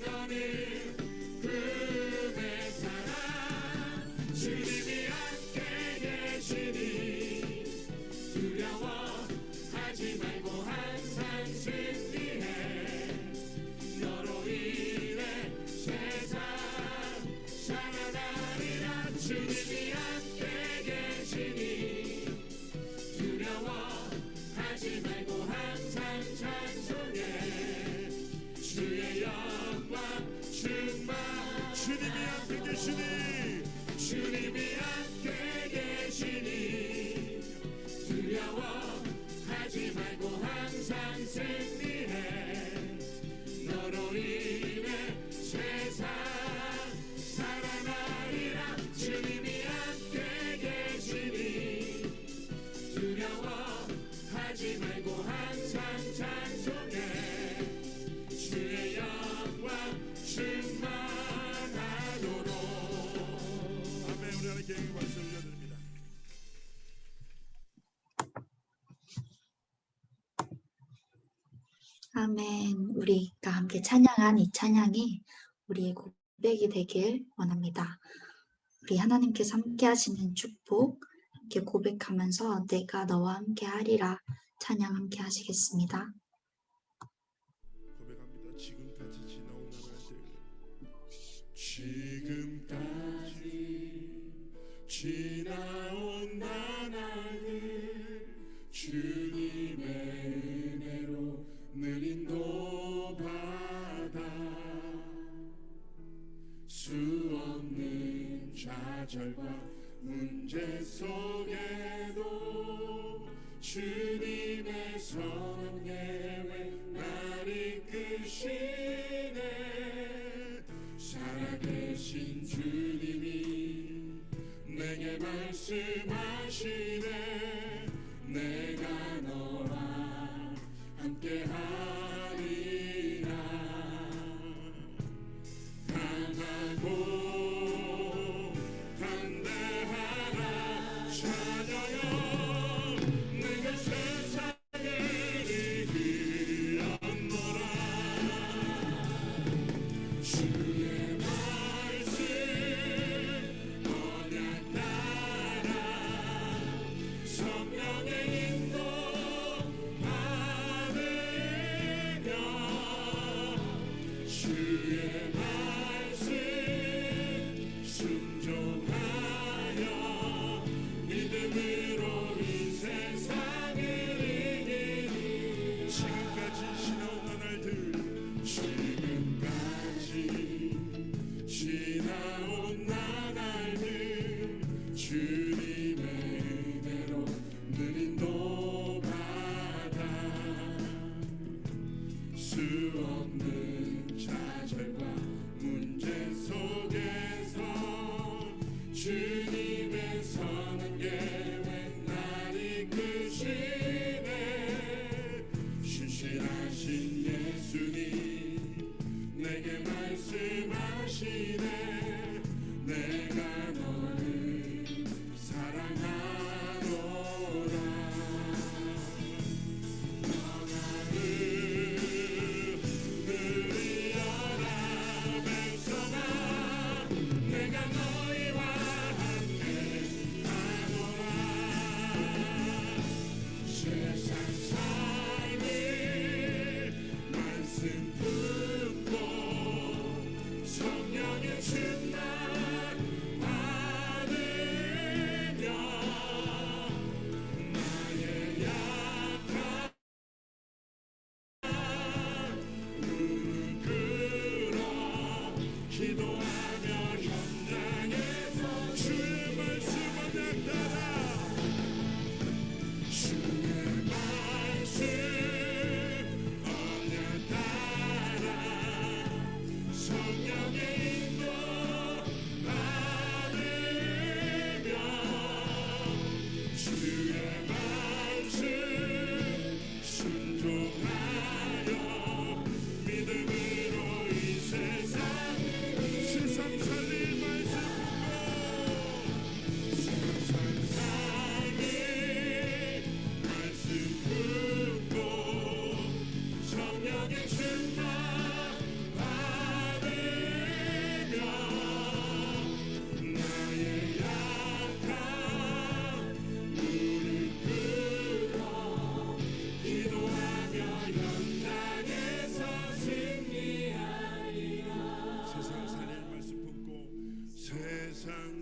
너는 꿈의 사랑 주님이 함께 계시니 두려워하지 말고 항상 승리해 너로 인해 세상 살아나리라 주님이 함께 계시니 두려워하지 말고 항상 찬송해 주의 영광 충만 주님이 함께 계시니 주님이 함께 계시니 두려워하지 말고 항상 승리해 너로 인해 세상 살아나리라 주님이 함께 계시니 두려워하지 말고 항상 찬송해 주의 영광 충만하도록. 아멘. 우리 하나님께 박수 올려드립니다. 아멘. 우리가 함께 찬양한 이 찬양이 우리의 고백이 되길 원합니다. 우리 하나님께서 함께 하시는 축복 함께 고백하면서 내가 너와 함께 하리라 찬양 함께 하시겠습니다. 고백합니다. 지금까지 지나온 나날들 지금까지 지나온 나날들 주님의 은혜로 늘 인도받아 수 없는 좌절과 문제 속에도 주님의 선한 계획 날 이끄시네 살아계신 주님이 내게 말씀하시네 내가 너와 함께하리라 강하고 담대하라 자녀여 내가 세상을 이기었노라 주의 말씀 언약 따라 성령의 인도 받으며 주의 말씀 순종하여 믿음으로 이 세상을 이기니 지금까지 지나온 나날들 지금까지 지나온 나날들 주님의 은혜로 늘 인도받아 수 없는 좌절과 문제 속에서 주님의 선한 계획 날 이끄시네 신실하신 예수님 내게 말씀하시네 내가 너를 사랑하노라 너가 느리어라 백성아 내가 너희와 함께하노라 세상 삶을 말씀 품고 성령의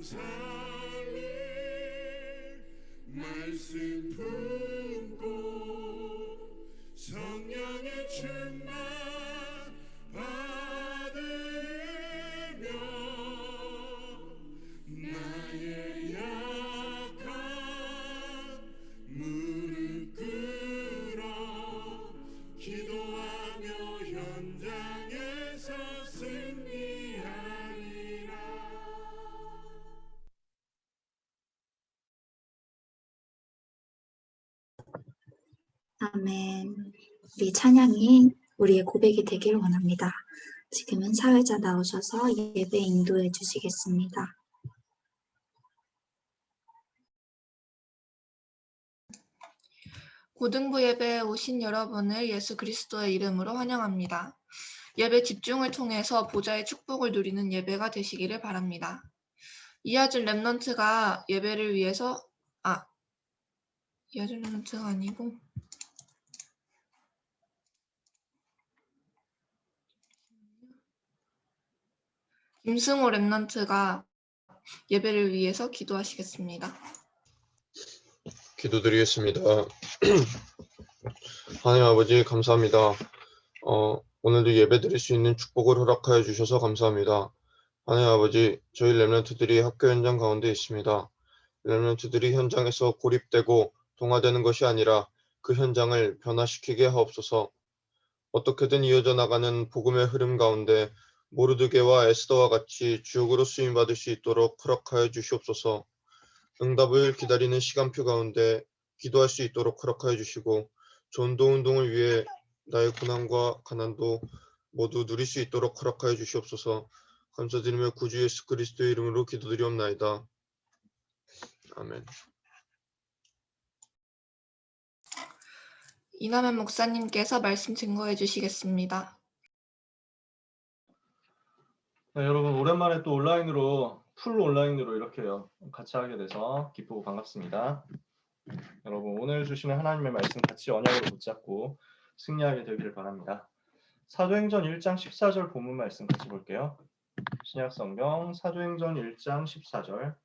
살릴 말씀 품고 성령의 충만 받으며 나의 약한 무릎 꿇어 기도하며 현장에서 승리하리라. 아멘. 우리 찬양이 우리의 고백이 되길 원합니다. 지금은 사회자 나오셔서 예배 인도해 주시겠습니다. 고등부 예배에 오신 여러분을 예수 그리스도의 이름으로 환영합니다. 예배 집중을 통해서 보좌의 축복을 누리는 예배가 되시기를 바랍니다. 이하준 랩넌트가 예배를 위해서 이하준 랩넌트가 아니고 김승호 랩넌트가 예배를 위해서 기도하시겠습니다. 기도드리겠습니다. 하나님 아버지 감사합니다. 오늘도 예배드릴 수 있는 축복을 허락하여 주셔서 감사합니다. 하나님 아버지, 저희 렘넌트들이 학교 현장 가운데 있습니다. 렘넌트들이 현장에서 고립되고 동화되는 것이 아니라 그 현장을 변화시키게 하옵소서. 어떻게든 이어져 나가는 복음의 흐름 가운데 모르드게와 에스더와 같이 주역으로 쓰임받을 수 있도록 허락하여 주시옵소서. 응답을 기다리는 시간표 가운데 기도할 수 있도록 허락하여 주시고 전도 운동을 위해 나의 고난과 가난도 모두 누릴 수 있도록 허락하여 주시옵소서. 감사드리며 구주 예수 그리스도의 이름으로 기도드리옵나이다. 아멘. 이남현 목사님께서 말씀 증거해 주시겠습니다. 네, 여러분 오랜만에 또 풀 온라인으로 이렇게요 같이 하게 돼서 기쁘고 반갑습니다. 여러분 오늘 주시는 하나님의 말씀 같이 언약으로 붙잡고 승리하게 되기를 바랍니다. 사도행전 1장 14절 본문 말씀 같이 볼게요. 신약성경 사도행전 1장 14절.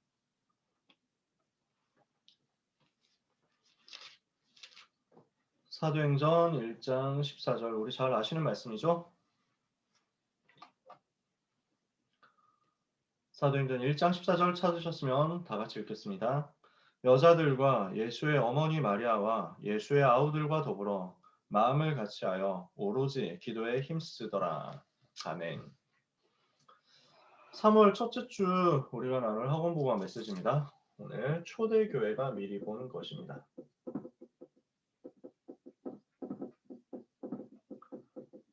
사도행전 1장 14절 우리 잘 아시는 말씀이죠? 사도행전 1장 14절 찾으셨으면 다 같이 읽겠습니다. 여자들과 예수의 어머니 마리아와 예수의 아우들과 더불어 마음을 같이하여 오로지 기도에 힘쓰더라. 아멘. 3월 첫째 주 우리가 나눌 학원보감 메시지입니다. 오늘 초대교회가 미리 본 것입니다.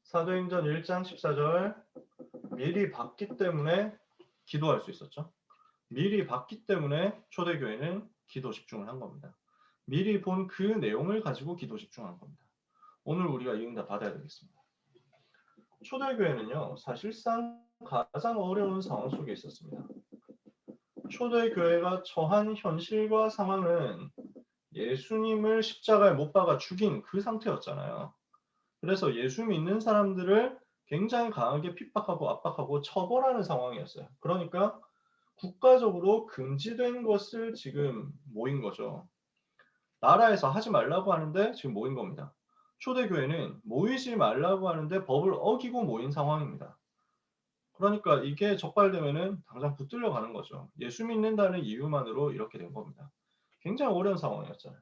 사도행전 1장 14절 미리 봤기 때문에 기도할 수 있었죠. 미리 봤기 때문에 초대교회는 기도 집중을 한 겁니다. 미리 본 그 내용을 가지고 기도 집중한 겁니다. 오늘 우리가 이 응답 받아야 되겠습니다. 초대교회는요, 사실상 가장 어려운 상황 속에 있었습니다. 초대교회가 처한 현실과 상황은 예수님을 십자가에 못 박아 죽인 그 상태였잖아요. 그래서 예수 믿는 사람들을 굉장히 강하게 핍박하고 압박하고 처벌하는 상황이었어요. 그러니까 국가적으로 금지된 것을 지금 모인 거죠. 나라에서 하지 말라고 하는데 지금 모인 겁니다. 초대교회는 모이지 말라고 하는데 법을 어기고 모인 상황입니다. 그러니까 이게 적발되면은 당장 붙들려 가는 거죠. 예수 믿는다는 이유만으로 이렇게 된 겁니다. 굉장히 어려운 상황이었잖아요.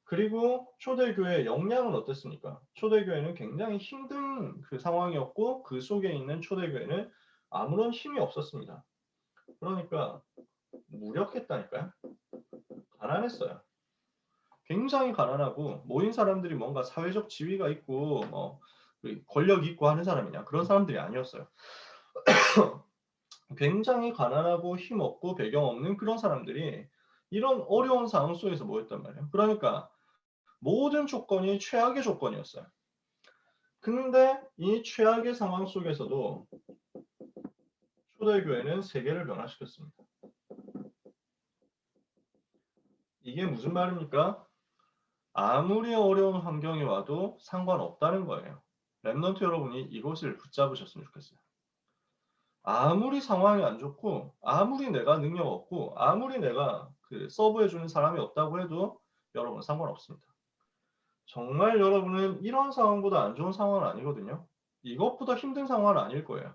그리고 초대교회의 역량은 어땠습니까? 초대교회는 굉장히 힘든 그 상황이었고 그 속에 있는 초대교회는 아무런 힘이 없었습니다. 그러니까 무력했다니까요. 가난했어요. 굉장히 가난하고 모인 사람들이 뭔가 사회적 지위가 있고 권력이 있고 하는 사람이냐 그런 사람들이 아니었어요. 굉장히 가난하고 힘없고 배경 없는 그런 사람들이 이런 어려운 상황 속에서 모였단 말이에요. 그러니까 모든 조건이 최악의 조건이었어요. 근데 이 최악의 상황 속에서도 초대교회는 세계를 변화시켰습니다. 이게 무슨 말입니까? 아무리 어려운 환경이 와도 상관없다는 거예요. 렘넌트 여러분이 이것을 붙잡으셨으면 좋겠어요. 아무리 상황이 안 좋고 아무리 내가 능력 없고 아무리 내가 그 서브해주는 사람이 없다고 해도 여러분 상관없습니다. 정말 여러분은 이런 상황보다 안 좋은 상황은 아니거든요. 이것보다 힘든 상황은 아닐 거예요.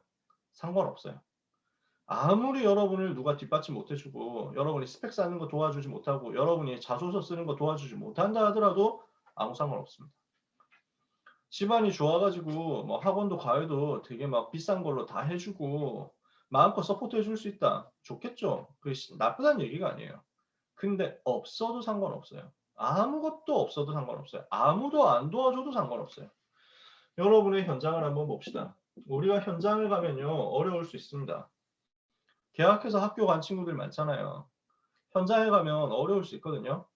상관없어요. 아무리 여러분을 누가 뒷받침 못해주고 여러분이 스펙 쌓는 거 도와주지 못하고 여러분이 자소서 쓰는 거 도와주지 못한다 하더라도 아무 상관없습니다. 집안이 좋아가지고 뭐 학원도 과외도 되게 막 비싼 걸로 다 해주고 마음껏 서포트 해줄 수 있다. 좋겠죠. 그게 나쁘다는 얘기가 아니에요. 근데 없어도 상관없어요. 아무것도 없어도 상관없어요. 아무도 안 도와줘도 상관없어요. 여러분의 현장을 한번 봅시다. 우리가 현장을 가면요 어려울 수 있습니다. 계약해서 학교 간 친구들 많잖아요. 현장에 가면 어려울 수 있거든요.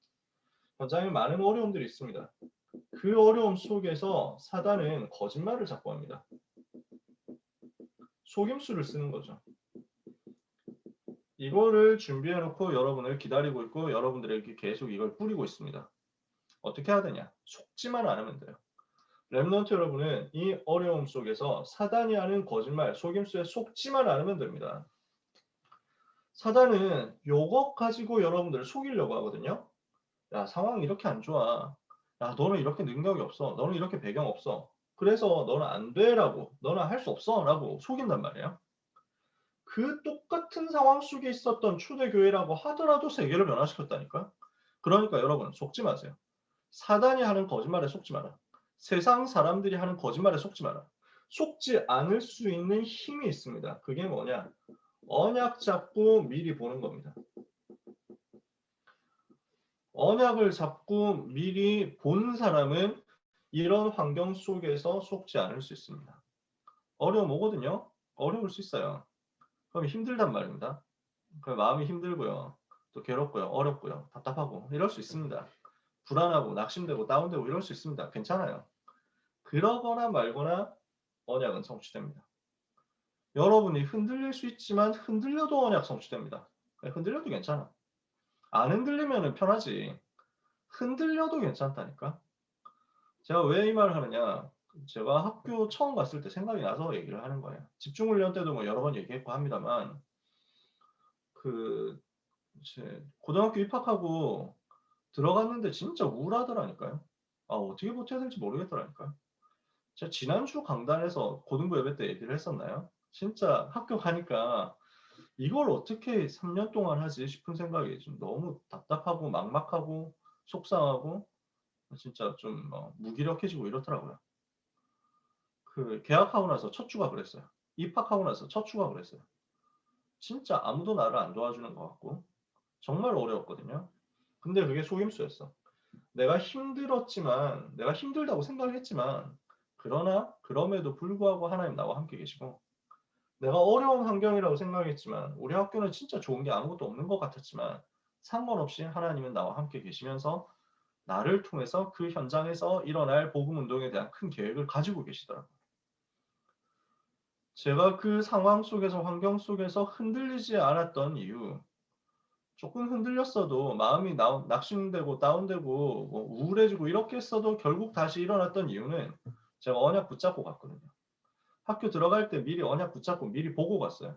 현장에 많은 어려움들이 있습니다. 그 어려움 속에서 사단은 거짓말을 자꾸 합니다. 속임수를 쓰는 거죠. 이거를 준비해 놓고 여러분을 기다리고 있고 여러분들에게 계속 이걸 뿌리고 있습니다. 어떻게 해야 되냐? 속지만 않으면 돼요. 렘넌트 여러분은 이 어려움 속에서 사단이 하는 거짓말, 속임수에 속지만 않으면 됩니다. 사단은 요거 가지고 여러분들을 속이려고 하거든요. 야, 상황이 이렇게 안 좋아. 야, 너는 이렇게 능력이 없어. 너는 이렇게 배경 없어. 그래서 너는 안 돼라고, 너는 할 수 없어 라고 속인단 말이에요. 그 똑같은 상황 속에 있었던 초대교회라고 하더라도 세계를 변화시켰다니까. 그러니까 여러분 속지 마세요. 사단이 하는 거짓말에 속지 마라. 세상 사람들이 하는 거짓말에 속지 마라. 속지 않을 수 있는 힘이 있습니다. 그게 뭐냐? 언약 잡고 미리 보는 겁니다. 언약을 잡고 미리 본 사람은 이런 환경 속에서 속지 않을 수 있습니다. 어려움 오거든요. 어려울 수 있어요. 그럼 힘들단 말입니다. 그 마음이 힘들고요. 또 괴롭고요. 어렵고요. 답답하고 이럴 수 있습니다. 불안하고 낙심되고 다운되고 이럴 수 있습니다. 괜찮아요. 그러거나 말거나 언약은 성취됩니다. 여러분이 흔들릴 수 있지만 흔들려도 언약 성취됩니다. 흔들려도 괜찮아. 안 흔들리면 편하지. 흔들려도 괜찮다니까. 제가 왜 이 말을 하느냐. 제가 학교 처음 갔을 때 생각이 나서 얘기를 하는 거예요. 집중훈련 때도 뭐 여러 번 얘기했고 합니다만 고등학교 입학하고 들어갔는데 진짜 우울하더라니까요. 어떻게 버텨야 될지 모르겠더라니까요. 제가 지난주 강단에서 고등부 예배 때 얘기를 했었나요? 진짜 학교 가니까 이걸 어떻게 3년 동안 하지 싶은 생각이 좀 너무 답답하고 막막하고 속상하고 진짜 좀 무기력해지고 이렇더라고요. 개학하고 나서 첫 주가 그랬어요. 입학하고 나서 첫 주가 그랬어요. 진짜 아무도 나를 안 도와주는 것 같고 정말 어려웠거든요. 근데 그게 속임수였어. 내가 힘들었지만 내가 힘들다고 생각을 했지만 그러나 그럼에도 불구하고 하나님 나와 함께 계시고 내가 어려운 환경이라고 생각했지만 우리 학교는 진짜 좋은 게 아무것도 없는 것 같았지만 상관없이 하나님은 나와 함께 계시면서 나를 통해서 그 현장에서 일어날 복음운동에 대한 큰 계획을 가지고 계시더라고요. 제가 그 상황 속에서 환경 속에서 흔들리지 않았던 이유 조금 흔들렸어도 마음이 낙심되고 다운되고 뭐 우울해지고 이렇게 했어도 결국 다시 일어났던 이유는 제가 언약 붙잡고 갔거든요. 학교 들어갈 때 미리 언약 붙잡고 미리 보고 갔어요.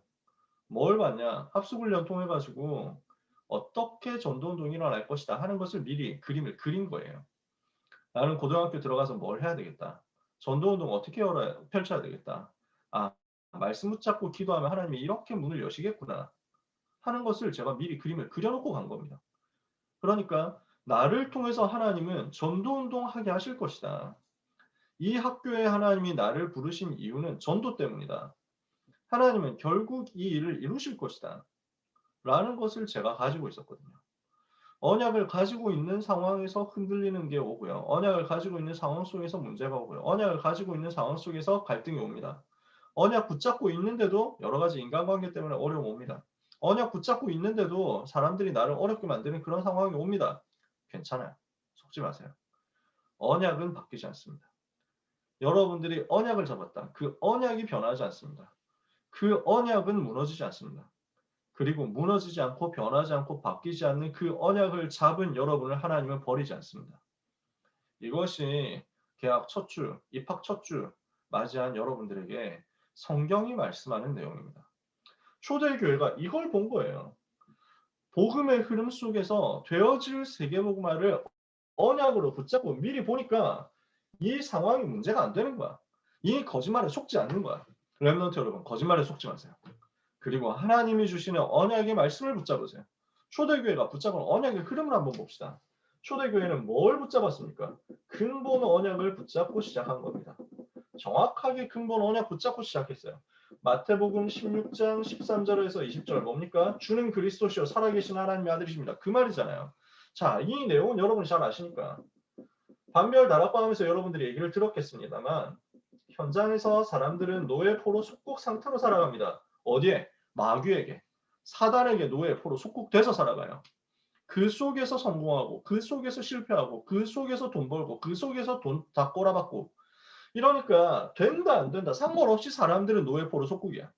뭘 봤냐? 합숙훈련 통해 가지고 어떻게 전도운동이 일어날 것이다 하는 것을 미리 그림을 그린 거예요. 나는 고등학교 들어가서 뭘 해야 되겠다. 전도운동 어떻게 펼쳐야 되겠다. 말씀 붙잡고 기도하면 하나님이 이렇게 문을 여시겠구나 하는 것을 제가 미리 그림을 그려놓고 간 겁니다. 그러니까 나를 통해서 하나님은 전도운동 하게 하실 것이다. 이 학교에 하나님이 나를 부르신 이유는 전도 때문이다. 하나님은 결국 이 일을 이루실 것이다. 라는 것을 제가 가지고 있었거든요. 언약을 가지고 있는 상황에서 흔들리는 게 오고요. 언약을 가지고 있는 상황 속에서 문제가 오고요. 언약을 가지고 있는 상황 속에서 갈등이 옵니다. 언약 붙잡고 있는데도 여러 가지 인간관계 때문에 어려움 옵니다. 언약 붙잡고 있는데도 사람들이 나를 어렵게 만드는 그런 상황이 옵니다. 괜찮아요. 속지 마세요. 언약은 바뀌지 않습니다. 여러분들이 언약을 잡았다. 그 언약이 변하지 않습니다. 그 언약은 무너지지 않습니다. 그리고 무너지지 않고 변하지 않고 바뀌지 않는 그 언약을 잡은 여러분을 하나님은 버리지 않습니다. 이것이 개학 첫 주, 입학 첫 주 맞이한 여러분들에게 성경이 말씀하는 내용입니다. 초대교회가 이걸 본 거예요. 복음의 흐름 속에서 되어질 세계복음화를 언약으로 붙잡고 미리 보니까 이 상황이 문제가 안 되는 거야. 이 거짓말에 속지 않는 거야. 렘넌트 여러분, 거짓말에 속지 마세요. 그리고 하나님이 주시는 언약의 말씀을 붙잡으세요. 초대교회가 붙잡은 언약의 흐름을 한번 봅시다. 초대교회는 뭘 붙잡았습니까? 근본 언약을 붙잡고 시작한 겁니다. 정확하게 근본 언약 붙잡고 시작했어요. 마태복음 16장 13절에서 20절 뭡니까? 주는 그리스도시요 살아계신 하나님의 아들이십니다. 그 말이잖아요. 자, 이 내용은 여러분이 잘 아시니까 반별 다락방하면서 여러분들이 얘기를 들었겠습니다만 현장에서 사람들은 노예 포로 속국 상태로 살아갑니다. 어디에? 마귀에게, 사단에게 노예 포로 속국돼서 살아가요. 그 속에서 성공하고, 그 속에서 실패하고, 그 속에서 돈 벌고, 그 속에서 돈 다 꼬라박고. 이러니까 된다 안 된다 상관없이 사람들은 노예 포로 속국이야.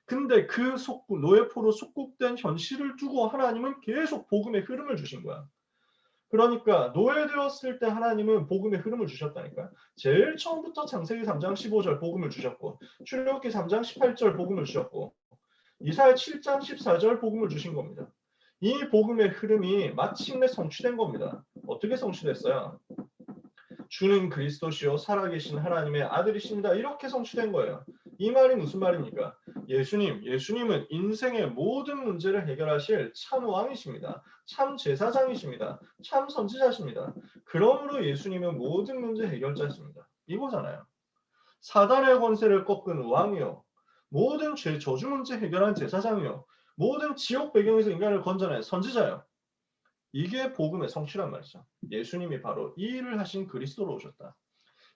근데 그 속국, 노예 포로 속국된 현실을 두고 하나님은 계속 복음의 흐름을 주신 거야. 그러니까 노예되었을 때 하나님은 복음의 흐름을 주셨다니까. 제일 처음부터 창세기 3장 15절 복음을 주셨고, 출애굽기 3장 18절 복음을 주셨고, 이사야 7장 14절 복음을 주신 겁니다. 이 복음의 흐름이 마침내 성취된 겁니다. 어떻게 성취됐어요? 주는 그리스도시요 살아계신 하나님의 아들이십니다. 이렇게 성취된 거예요. 이 말이 무슨 말입니까? 예수님은 인생의 모든 문제를 해결하실 참 왕이십니다. 참 제사장이십니다. 참 선지자십니다. 그러므로 예수님은 모든 문제 해결자십니다. 이거잖아요. 사단의 권세를 꺾은 왕이요. 모든 죄 저주 문제 해결한 제사장이요. 모든 지옥 배경에서 인간을 건져낸 선지자요. 이게 복음의 성취란 말이죠. 예수님이 바로 이 일을 하신 그리스도로 오셨다.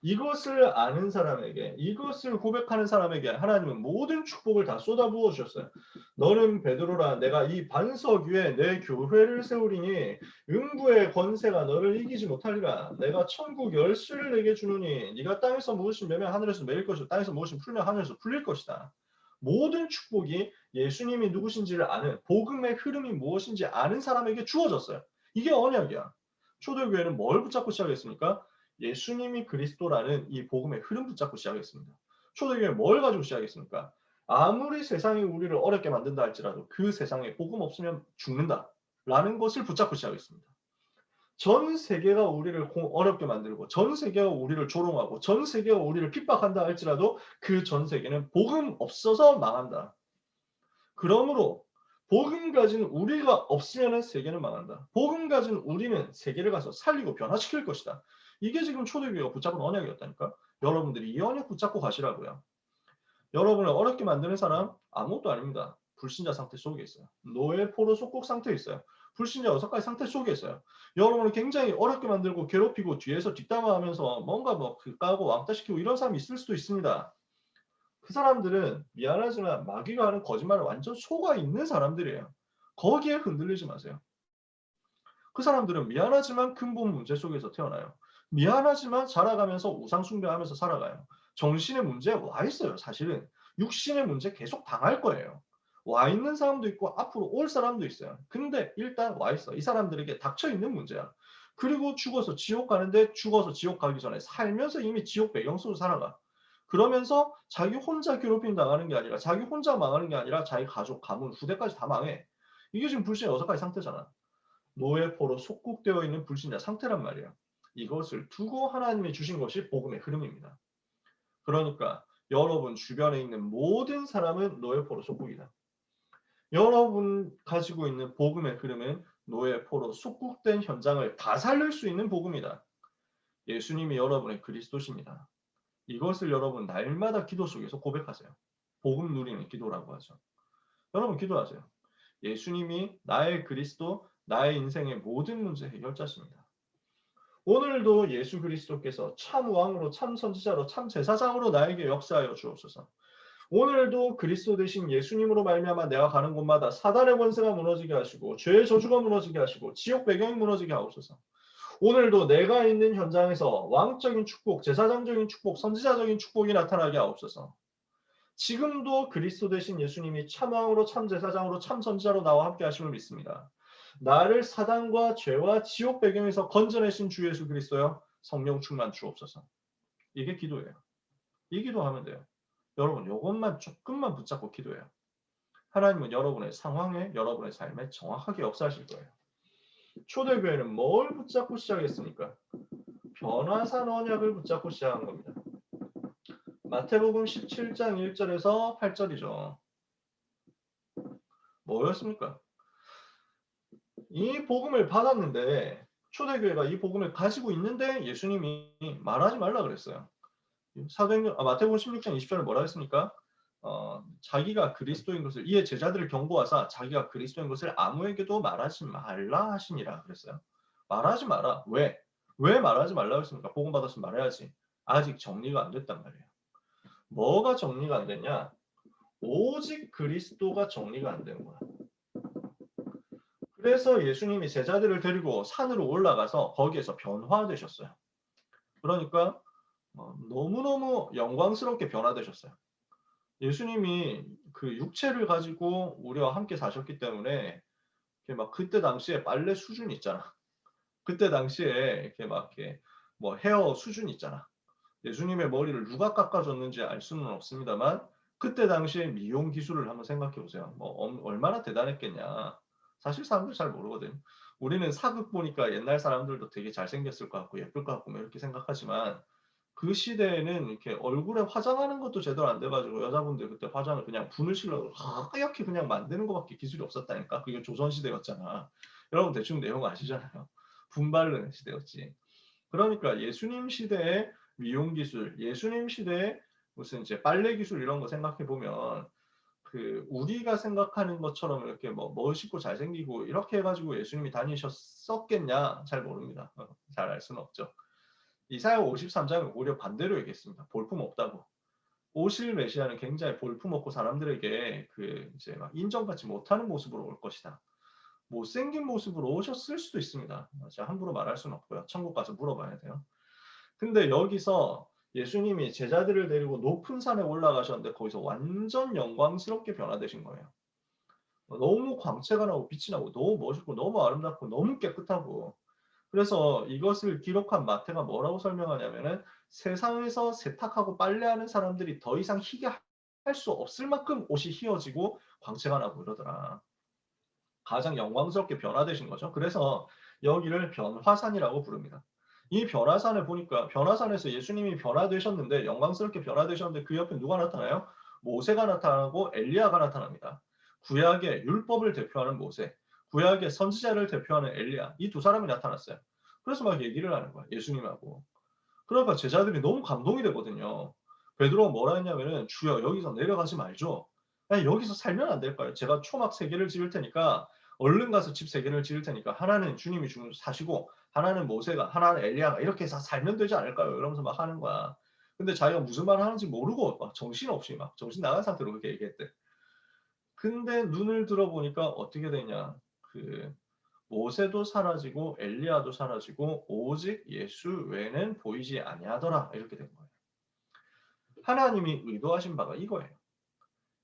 이것을 아는 사람에게, 이것을 고백하는 사람에게 하나님은 모든 축복을 다 쏟아부어 주셨어요. 너는 베드로라, 내가 이 반석 위에 내 교회를 세우리니 음부의 권세가 너를 이기지 못하리라. 내가 천국 열쇠를 내게 주노니 네가 땅에서 무엇이 매면 하늘에서 매일 것이고 땅에서 무엇이 풀면 하늘에서 풀릴 것이다. 모든 축복이 예수님이 누구신지를 아는, 복음의 흐름이 무엇인지 아는 사람에게 주어졌어요. 이게 언약이야. 초대교회는 뭘 붙잡고 시작했습니까? 예수님이 그리스도라는 이 복음의 흐름 붙잡고 시작했습니다. 초대교회는 뭘 가지고 시작했습니까? 아무리 세상이 우리를 어렵게 만든다 할지라도 그 세상에 복음 없으면 죽는다라는 것을 붙잡고 시작했습니다. 전 세계가 우리를 어렵게 만들고 전 세계가 우리를 조롱하고 전 세계가 우리를 핍박한다 할지라도 그 전 세계는 복음 없어서 망한다. 그러므로 복음 가진 우리가 없으면 세계는 망한다. 복음 가진 우리는 세계를 가서 살리고 변화시킬 것이다. 이게 지금 초대교회가 붙잡은 언약이었다니까. 여러분들이 이 언약 붙잡고 가시라고요. 여러분을 어렵게 만드는 사람 아무것도 아닙니다. 불신자 상태 속에 있어요. 노예 포로 속국 상태에 있어요. 불신자 6가지 상태 속에 있어요. 여러분을 굉장히 어렵게 만들고 괴롭히고 뒤에서 뒷담화하면서 뭔가 까고 왕따시키고 이런 사람이 있을 수도 있습니다. 그 사람들은 미안하지만 마귀가 하는 거짓말을 완전 속아 있는 사람들이에요. 거기에 흔들리지 마세요. 그 사람들은 미안하지만 근본 문제 속에서 태어나요. 미안하지만 자라가면서 우상 숭배하면서 살아가요. 정신의 문제에 와 있어요. 사실은 육신의 문제 계속 당할 거예요. 와 있는 사람도 있고 앞으로 올 사람도 있어요. 근데 일단 와 있어. 이 사람들에게 닥쳐 있는 문제야. 그리고 죽어서 지옥 가는데 죽어서 지옥 가기 전에 살면서 이미 지옥 배경 속으로 살아가. 그러면서 자기 혼자 괴롭힘 당하는 게 아니라 자기 혼자 망하는 게 아니라 자기 가족, 가문, 후대까지 다 망해. 이게 지금 불신의 6가지 상태잖아. 노예포로 속국되어 있는 불신자 상태란 말이야. 이것을 두고 하나님이 주신 것이 복음의 흐름입니다. 그러니까 여러분 주변에 있는 모든 사람은 노예포로 속국이다. 여러분 가지고 있는 복음의 흐름은 노예포로 속국된 현장을 다 살릴 수 있는 복음이다. 예수님이 여러분의 그리스도십니다. 이것을 여러분 날마다 기도 속에서 고백하세요. 복음 누리는 기도라고 하죠. 여러분 기도하세요. 예수님이 나의 그리스도, 나의 인생의 모든 문제 해결자십니다. 오늘도 예수 그리스도께서 참 왕으로, 참 선지자로, 참 제사장으로 나에게 역사하여 주옵소서. 오늘도 그리스도 되신 예수님으로 말미암아 내가 가는 곳마다 사단의 권세가 무너지게 하시고 죄의 저주가 무너지게 하시고 지옥 배경이 무너지게 하옵소서. 오늘도 내가 있는 현장에서 왕적인 축복, 제사장적인 축복, 선지자적인 축복이 나타나게 하옵소서. 지금도 그리스도 되신 예수님이 참왕으로, 참제사장으로, 참선지자로 나와 함께 하심을 믿습니다. 나를 사단과 죄와 지옥 배경에서 건져내신 주 예수 그리스도여, 성령 충만 주옵소서. 이게 기도예요. 이 기도하면 돼요. 여러분 이것만 조금만 붙잡고 기도해요. 하나님은 여러분의 상황에, 여러분의 삶에 정확하게 역사하실 거예요. 초대교회는 뭘 붙잡고 시작했습니까? 변화산 언약을 붙잡고 시작한 겁니다. 마태복음 17장 1절에서 8절이죠. 뭐였습니까? 이 복음을 받았는데 초대교회가 이 복음을 가지고 있는데 예수님이 말하지 말라 그랬어요. 마태복음 16장 20절에 뭐라 했습니까? 자기가 그리스도인 것을 이에 제자들을 경고하사 자기가 그리스도인 것을 아무에게도 말하지 말라 하시니라 그랬어요. 말하지 마라. 왜? 왜 말하지 말라 그랬습니까? 복음 받았으면 말해야지. 아직 정리가 안 됐단 말이에요. 뭐가 정리가 안 됐냐? 오직 그리스도가 정리가 안 되는 거야. 그래서 예수님이 제자들을 데리고 산으로 올라가서 거기에서 변화되셨어요. 그러니까 너무너무 영광스럽게 변화되셨어요. 예수님이 그 육체를 가지고 우리와 함께 사셨기 때문에 막 그때 당시에 빨래 수준 있잖아. 그때 당시에 이렇게 막 이렇게 뭐 헤어 수준 있잖아. 예수님의 머리를 누가 깎아줬는지 알 수는 없습니다만 그때 당시에 미용 기술을 한번 생각해 보세요. 얼마나 대단했겠냐. 사실 사람들 잘 모르거든. 우리는 사극 보니까 옛날 사람들도 되게 잘생겼을 것 같고 예쁠 것 같고 이렇게 생각하지만 그 시대에는 이렇게 얼굴에 화장하는 것도 제대로 안 돼가지고 여자분들 그때 화장을 그냥 분을 실러 하얗게 그냥 만드는 것밖에 기술이 없었다니까. 그게 조선시대였잖아. 여러분 대충 내용 아시잖아요. 분 바르는 시대였지. 그러니까 예수님 시대의 미용 기술, 예수님 시대의 무슨 이제 빨래 기술 이런 거 생각해 보면 그 우리가 생각하는 것처럼 이렇게 뭐 멋있고 잘생기고 이렇게 해가지고 예수님이 다니셨었겠냐 잘 모릅니다. 잘 알 수는 없죠. 이사야 53장은 오히려 반대로 얘기했습니다. 볼품 없다고. 오실 메시아는 굉장히 볼품 없고 사람들에게 그 이제 막 인정받지 못하는 모습으로 올 것이다. 못생긴 모습으로 오셨을 수도 있습니다. 제가 함부로 말할 수는 없고요. 천국 가서 물어봐야 돼요. 근데 여기서 예수님이 제자들을 데리고 높은 산에 올라가셨는데 거기서 완전 영광스럽게 변화되신 거예요. 너무 광채가 나고 빛이 나고 너무 멋있고 너무 아름답고 너무 깨끗하고 그래서 이것을 기록한 마태가 뭐라고 설명하냐면은 세상에서 세탁하고 빨래하는 사람들이 더 이상 희게 할 수 없을 만큼 옷이 휘어지고 광채가 나고 이러더라. 가장 영광스럽게 변화되신 거죠. 그래서 여기를 변화산이라고 부릅니다. 이 변화산을 보니까 변화산에서 예수님이 변화되셨는데 영광스럽게 변화되셨는데 그 옆에 누가 나타나요? 모세가 나타나고 엘리야가 나타납니다. 구약의 율법을 대표하는 모세, 구약의 선지자를 대표하는 엘리야, 이 두 사람이 나타났어요. 그래서 막 얘기를 하는 거야, 예수님하고. 그러니까 제자들이 너무 감동이 되거든요. 베드로가 뭐라 했냐면은 주여 여기서 내려가지 말죠. 아니, 여기서 살면 안 될까요? 제가 초막 3개를 지을 테니까 얼른 가서 집 3개를 지을 테니까 하나는 주님이 사시고 하나는 모세가 하나는 엘리야가 이렇게 해서 살면 되지 않을까요? 이러면서 막 하는 거야. 근데 자기가 무슨 말을 하는지 모르고 막 정신없이 막 정신 나간 상태로 그렇게 얘기했대. 근데 눈을 들어보니까 어떻게 되냐. 그 모세도 사라지고 엘리야도 사라지고 오직 예수 외에는 보이지 아니하더라. 이렇게 된 거예요. 하나님이 의도하신 바가 이거예요.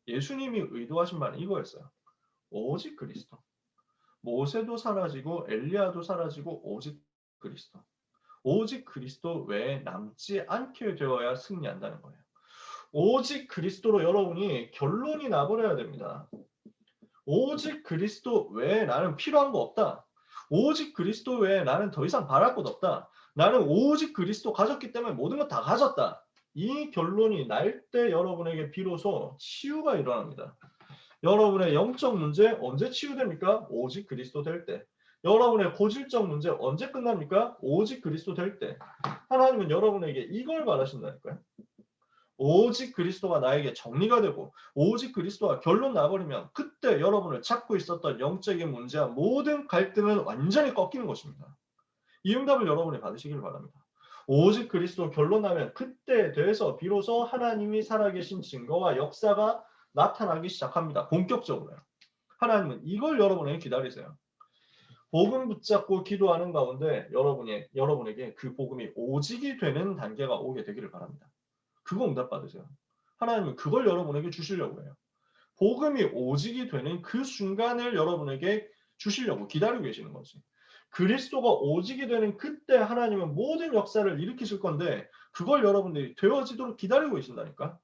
예수님이 의도하신 바는 이거였어요. 오직 그리스도. 모세도 사라지고 엘리야도 사라지고 오직 그리스도. 오직 그리스도 외에 남지 않게 되어야 승리한다는 거예요. 오직 그리스도로 여러분이 결론이 나버려야 됩니다. 오직 그리스도 외에 나는 필요한 거 없다. 오직 그리스도 외에 나는 더 이상 바랄 것 없다. 나는 오직 그리스도 가졌기 때문에 모든 거 다 가졌다. 이 결론이 날 때 여러분에게 비로소 치유가 일어납니다. 여러분의 영적 문제 언제 치유됩니까? 오직 그리스도 될 때. 여러분의 고질적 문제 언제 끝납니까? 오직 그리스도 될 때. 하나님은 여러분에게 이걸 바라신다니까요. 오직 그리스도가 나에게 정리가 되고 오직 그리스도가 결론 나버리면 그때 여러분을 잡고 있었던 영적인 문제와 모든 갈등은 완전히 꺾이는 것입니다. 이 응답을 여러분이 받으시길 바랍니다. 오직 그리스도 결론 나면 그때에 대해서 비로소 하나님이 살아계신 증거와 역사가 나타나기 시작합니다. 본격적으로요. 하나님은 이걸 여러분에게 기다리세요. 복음 붙잡고 기도하는 가운데 여러분에게 그 복음이 오직이 되는 단계가 오게 되기를 바랍니다. 그거 응답받으세요. 하나님은 그걸 여러분에게 주시려고 해요. 복음이 오직이 되는 그 순간을 여러분에게 주시려고 기다리고 계시는 거지. 그리스도가 오직이 되는 그때 하나님은 모든 역사를 일으키실 건데 그걸 여러분들이 되어지도록 기다리고 계신다니까.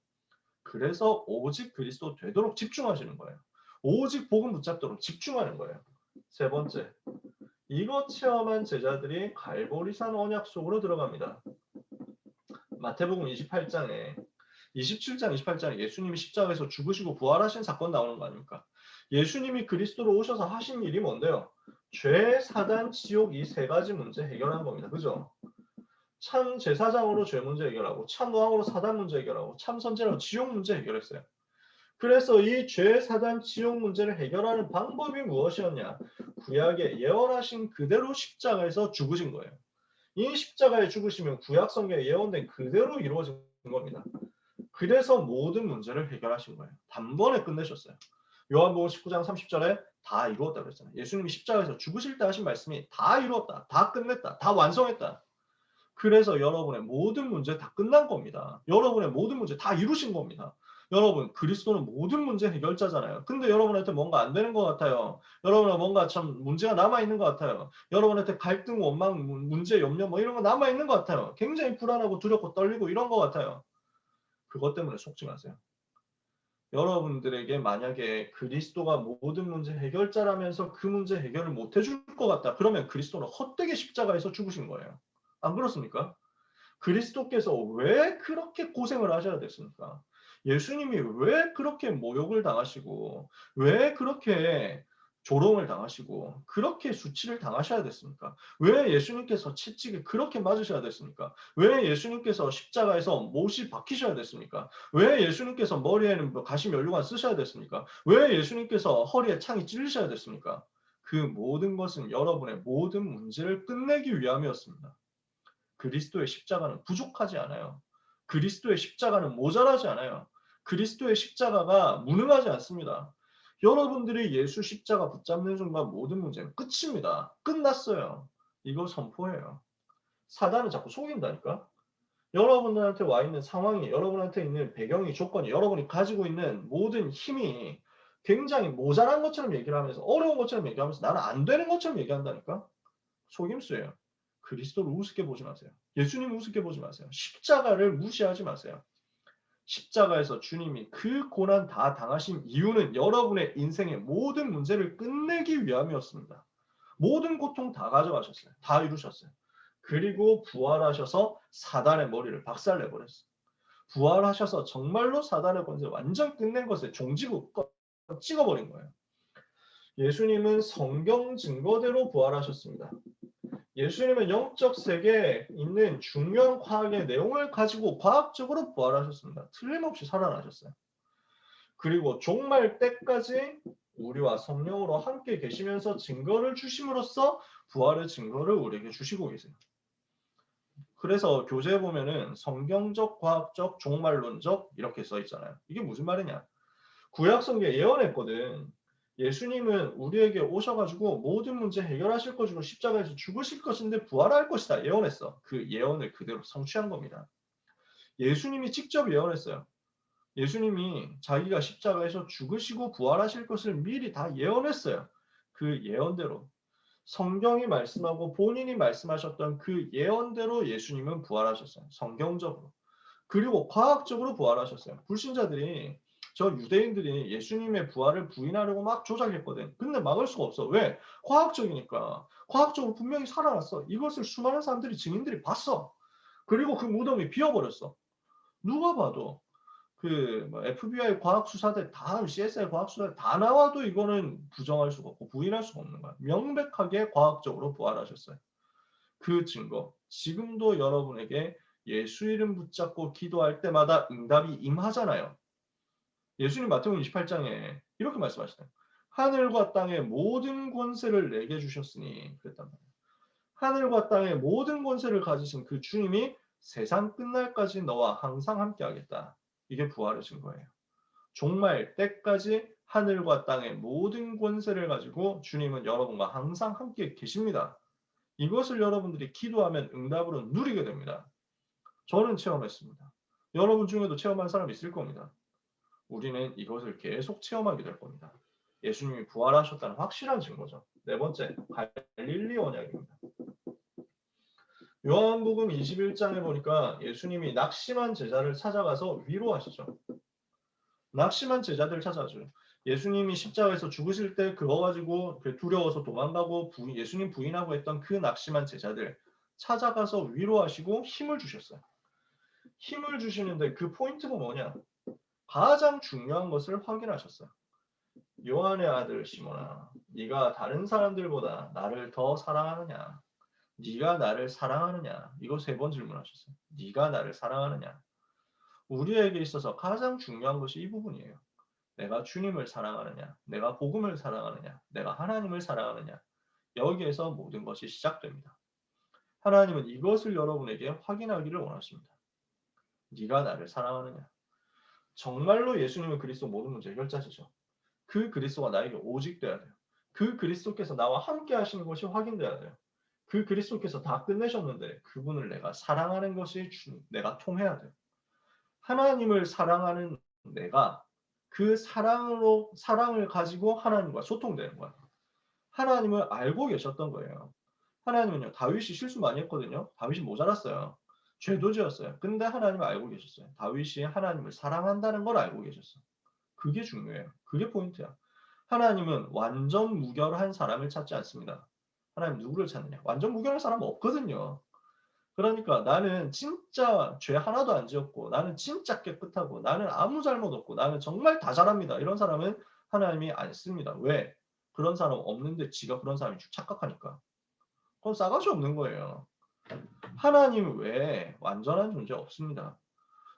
그래서 오직 그리스도 되도록 집중하시는 거예요. 오직 복음 붙잡도록 집중하는 거예요. 세 번째, 이것 체험한 제자들이 갈보리산 언약 속으로 들어갑니다. 마태복음 27장, 28장에 예수님이 십자가에서 죽으시고 부활하신 사건 나오는 거 아닙니까? 예수님이 그리스도로 오셔서 하신 일이 뭔데요? 죄, 사단, 지옥 이 세 가지 문제 해결한 겁니다. 그죠? 참 제사장으로 죄 문제 해결하고, 참 왕으로 사단 문제 해결하고, 참 선지자로 지옥 문제 해결했어요. 그래서 이 죄, 사단, 지옥 문제를 해결하는 방법이 무엇이었냐? 구약에 예언하신 그대로 십자가에서 죽으신 거예요. 이 십자가에 죽으시면 구약 성경에 예언된 그대로 이루어진 겁니다. 그래서 모든 문제를 해결하신 거예요. 단번에 끝내셨어요. 요한복음 19장 30절에 다 이루었다 그랬잖아요. 예수님이 십자가에서 죽으실 때 하신 말씀이 다 이루었다, 다 끝냈다, 다 완성했다. 그래서 여러분의 모든 문제 다 끝난 겁니다. 여러분의 모든 문제 다 이루신 겁니다. 여러분, 그리스도는 모든 문제 해결자잖아요. 근데 여러분한테 뭔가 안 되는 것 같아요. 여러분은 뭔가 참 문제가 남아있는 것 같아요. 여러분한테 갈등, 원망, 문제, 염려 뭐 이런 거 남아있는 것 같아요. 굉장히 불안하고 두렵고 떨리고 이런 것 같아요. 그것 때문에 속지 마세요. 여러분들에게 만약에 그리스도가 모든 문제 해결자라면서 그 문제 해결을 못 해줄 것 같다. 그러면 그리스도는 헛되게 십자가에서 죽으신 거예요. 안 그렇습니까? 그리스도께서 왜 그렇게 고생을 하셔야 됐습니까? 예수님이 왜 그렇게 모욕을 당하시고 왜 그렇게 조롱을 당하시고 그렇게 수치를 당하셔야 됐습니까? 왜 예수님께서 채찍에 그렇게 맞으셔야 됐습니까? 왜 예수님께서 십자가에서 못이 박히셔야 됐습니까? 왜 예수님께서 머리에는 가시 면류관 쓰셔야 됐습니까? 왜 예수님께서 허리에 창이 찔리셔야 됐습니까? 그 모든 것은 여러분의 모든 문제를 끝내기 위함이었습니다. 그리스도의 십자가는 부족하지 않아요. 그리스도의 십자가는 모자라지 않아요. 그리스도의 십자가가 무능하지 않습니다. 여러분들이 예수 십자가 붙잡는 순간 모든 문제는 끝입니다. 끝났어요. 이거 선포해요. 사단은 자꾸 속인다니까. 여러분들한테 와 있는 상황이, 여러분한테 있는 배경이, 조건이, 여러분이 가지고 있는 모든 힘이 굉장히 모자란 것처럼 얘기를 하면서, 어려운 것처럼 얘기하면서 나는 안 되는 것처럼 얘기한다니까. 속임수예요. 그리스도를 우습게 보지 마세요. 예수님을 우습게 보지 마세요. 십자가를 무시하지 마세요. 십자가에서 주님이 그 고난 다 당하신 이유는 여러분의 인생의 모든 문제를 끝내기 위함이었습니다. 모든 고통 다 가져가셨어요. 다 이루셨어요. 그리고 부활하셔서 사단의 머리를 박살내버렸어요. 부활하셔서 정말로 사단의 권세 완전 끝낸 것에 종지부 찍어버린 거예요. 예수님은 성경 증거대로 부활하셨습니다. 예수님은 영적 세계에 있는 중요한 과학의 내용을 가지고 과학적으로 부활하셨습니다. 틀림없이 살아나셨어요. 그리고 종말 때까지 우리와 성령으로 함께 계시면서 증거를 주심으로써 부활의 증거를 우리에게 주시고 계세요. 그래서 교재에 보면은 성경적, 과학적, 종말론적 이렇게 써 있잖아요. 이게 무슨 말이냐? 구약 성경에 예언했거든. 예수님은 우리에게 오셔가지고 모든 문제 해결하실 것이고 십자가에서 죽으실 것인데 부활할 것이다 예언했어. 그 예언을 그대로 성취한 겁니다. 예수님이 직접 예언했어요. 예수님이 자기가 십자가에서 죽으시고 부활하실 것을 미리 다 예언했어요. 그 예언대로 성경이 말씀하고 본인이 말씀하셨던 그 예언대로 예수님은 부활하셨어요. 성경적으로. 그리고 과학적으로 부활하셨어요. 불신자들이 저 유대인들이 예수님의 부활을 부인하려고 막 조작했거든. 근데 막을 수가 없어. 왜? 과학적이니까. 과학적으로 분명히 살아났어. 이것을 수많은 사람들이 증인들이 봤어. 그리고 그 무덤이 비어버렸어. 누가 봐도 그 FBI 과학수사대 다 CSI 과학수사대 다 나와도 이거는 부정할 수가 없고 부인할 수가 없는 거야. 명백하게 과학적으로 부활하셨어요. 그 증거 지금도 여러분에게 예수 이름 붙잡고 기도할 때마다 응답이 임하잖아요. 예수님 마태복음 28장에 이렇게 말씀하시네요. 하늘과 땅의 모든 권세를 내게 주셨으니 그랬단 말이에요. 하늘과 땅의 모든 권세를 가지신 그 주님이 세상 끝날까지 너와 항상 함께하겠다. 이게 부활의 증거예요. 종말 때까지 하늘과 땅의 모든 권세를 가지고 주님은 여러분과 항상 함께 계십니다. 이것을 여러분들이 기도하면 응답으로 누리게 됩니다. 저는 체험했습니다. 여러분 중에도 체험한 사람이 있을 겁니다. 우리는 이것을 계속 체험하게 될 겁니다. 예수님이 부활하셨다는 확실한 증거죠. 네 번째, 갈릴리 언약입니다. 요한복음 21장에 보니까 예수님이 낙심한 제자를 찾아가서 위로하시죠. 낙심한 제자들 찾아가죠. 예수님이 십자가에서 죽으실 때 그거 가지고 두려워서 도망가고 예수님 부인하고 했던 그 낙심한 제자들 찾아가서 위로하시고 힘을 주셨어요. 힘을 주시는데 그 포인트가 뭐냐? 가장 중요한 것을 확인하셨어요. 요한의 아들 시몬아, 네가 다른 사람들보다 나를 더 사랑하느냐? 네가 나를 사랑하느냐? 이거 3번 질문하셨어요. 네가 나를 사랑하느냐? 우리에게 있어서 가장 중요한 것이 이 부분이에요. 내가 주님을 사랑하느냐? 내가 복음을 사랑하느냐? 내가 하나님을 사랑하느냐? 여기에서 모든 것이 시작됩니다. 하나님은 이것을 여러분에게 확인하기를 원하십니다. 네가 나를 사랑하느냐? 정말로 예수님은 그리스도 모든 문제 해결자시죠. 그 그리스도가 나에게 오직 돼야 돼요. 그 그리스도께서 나와 함께 하시는 것이 확인돼야 돼요. 그 그리스도께서 다 끝내셨는데 그분을 내가 사랑하는 것이 내가 통해야 돼요. 하나님을 사랑하는 내가 그 사랑을 가지고 하나님과 소통되는 거예요. 하나님을 알고 계셨던 거예요. 하나님은요, 다윗이 실수 많이 했거든요. 다윗이 모자랐어요. 죄도 지었어요. 근데 하나님을 알고 계셨어요. 다윗이 하나님을 사랑한다는 걸 알고 계셨어요. 그게 중요해요. 그게 포인트야. 하나님은 완전 무결한 사람을 찾지 않습니다. 하나님 누구를 찾느냐? 완전 무결한 사람은 없거든요. 그러니까 나는 진짜 죄 하나도 안 지었고 나는 진짜 깨끗하고 나는 아무 잘못 없고 나는 정말 다 잘합니다. 이런 사람은 하나님이 안 씁니다. 왜? 그런 사람 없는데 지가 그런 사람인 줄 착각하니까. 그건 싸가지 없는 거예요. 하나님 외에 완전한 존재 없습니다.